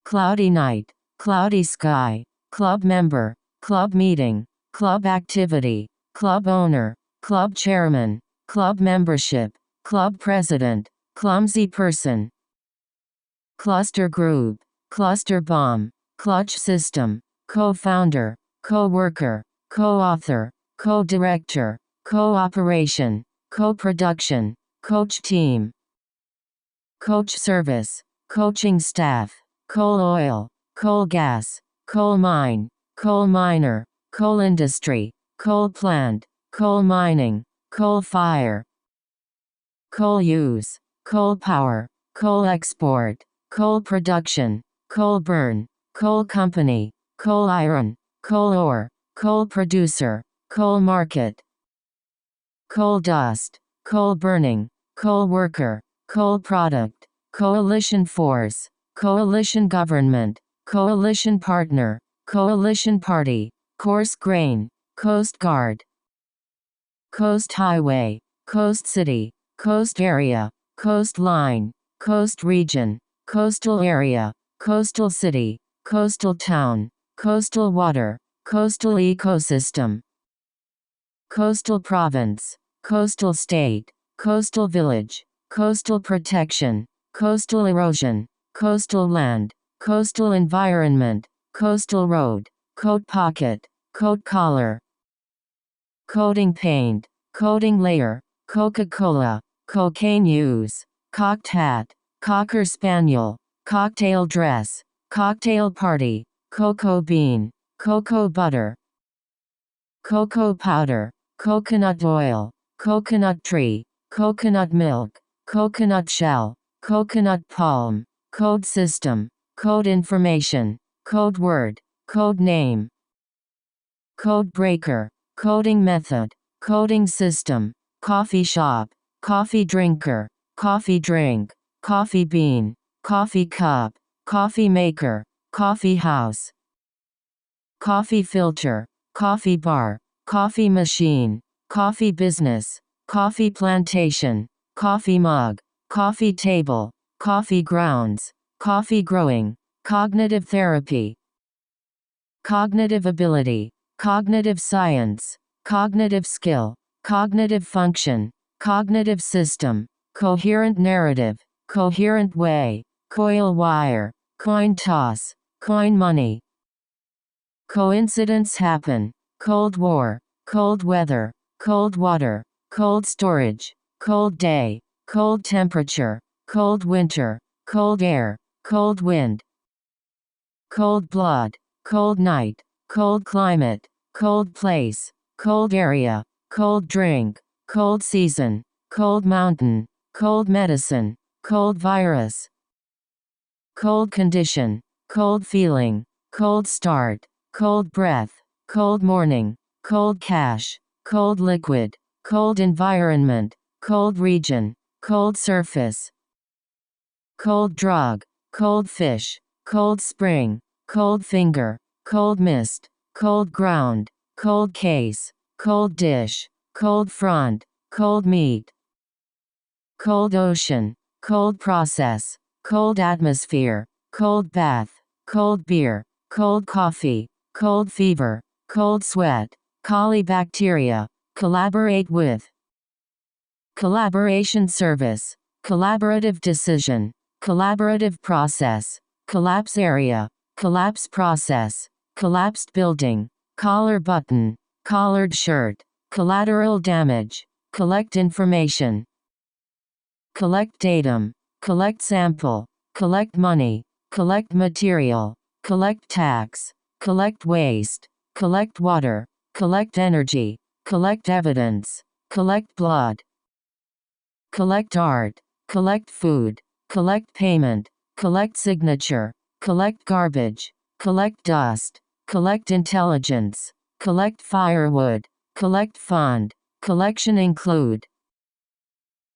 cloudy night, cloudy sky, club member, club meeting, club activity, club owner, club chairman, club membership, club president, clumsy person. Cluster group, cluster bomb, clutch system, co-founder, co-worker, co-author, co-director, co-operation, co-production, coach team, coach service, coaching staff, coal oil, coal gas, coal mine, coal miner, coal industry, coal plant, coal mining, coal fire, coal use, coal power, coal export, coal production, coal burn, coal company, coal iron, coal ore, coal producer, coal market, coal dust, coal burning, coal worker, coal product, coalition force, coalition government, coalition partner, coalition party, coarse grain, coast guard, coast highway, coast city, coast area, coastline, coast region, coastal area, coastal city, coastal town, coastal water, coastal ecosystem, coastal province, coastal state, coastal village, coastal protection, coastal erosion, coastal land, coastal environment, coastal road, coat pocket, coat collar, coating paint, coating layer, Coca-Cola, cocaine use, cocked hat, cocker spaniel, cocktail dress, cocktail party, cocoa bean, cocoa butter, cocoa powder, coconut oil, coconut tree, coconut milk, coconut shell, coconut palm, code system, code information, code word, code name, code breaker, coding method, coding system, coffee shop, coffee drinker, coffee drink, coffee bean, coffee cup, coffee maker, coffee house, coffee filter, coffee bar, coffee machine, coffee business, coffee plantation, coffee mug, coffee table, coffee grounds, coffee growing, cognitive therapy, cognitive ability, cognitive science, cognitive skill, cognitive function, cognitive system, coherent narrative, coherent way, coil wire, coin toss, coin money, coincidence happen, cold war, cold weather, cold water, cold storage, cold day, cold temperature, cold winter, cold air, cold wind, cold blood, cold night, cold climate, cold place, cold area, cold drink, cold season, cold mountain, cold medicine, cold virus, cold condition, cold feeling, cold start, cold breath, cold morning, cold cash, cold liquid, cold environment, cold region, cold surface, cold drug, cold fish, cold spring, cold finger, cold mist, cold ground, cold case, cold dish, cold front, cold meat, cold ocean, cold process, cold atmosphere, cold bath, cold beer, cold coffee, cold fever, cold sweat, colibacteria, collaborate with, collaboration service, collaborative decision, collaborative process, collapse area, collapse process, collapsed building, collar button, collared shirt, collateral damage, collect information, collect datum, collect sample, collect money, collect material, collect tax, collect waste, collect water, collect energy, collect evidence, collect blood, collect art, collect food, collect payment, collect signature, collect garbage, collect dust, collect intelligence, collect firewood, collect fund, collection include,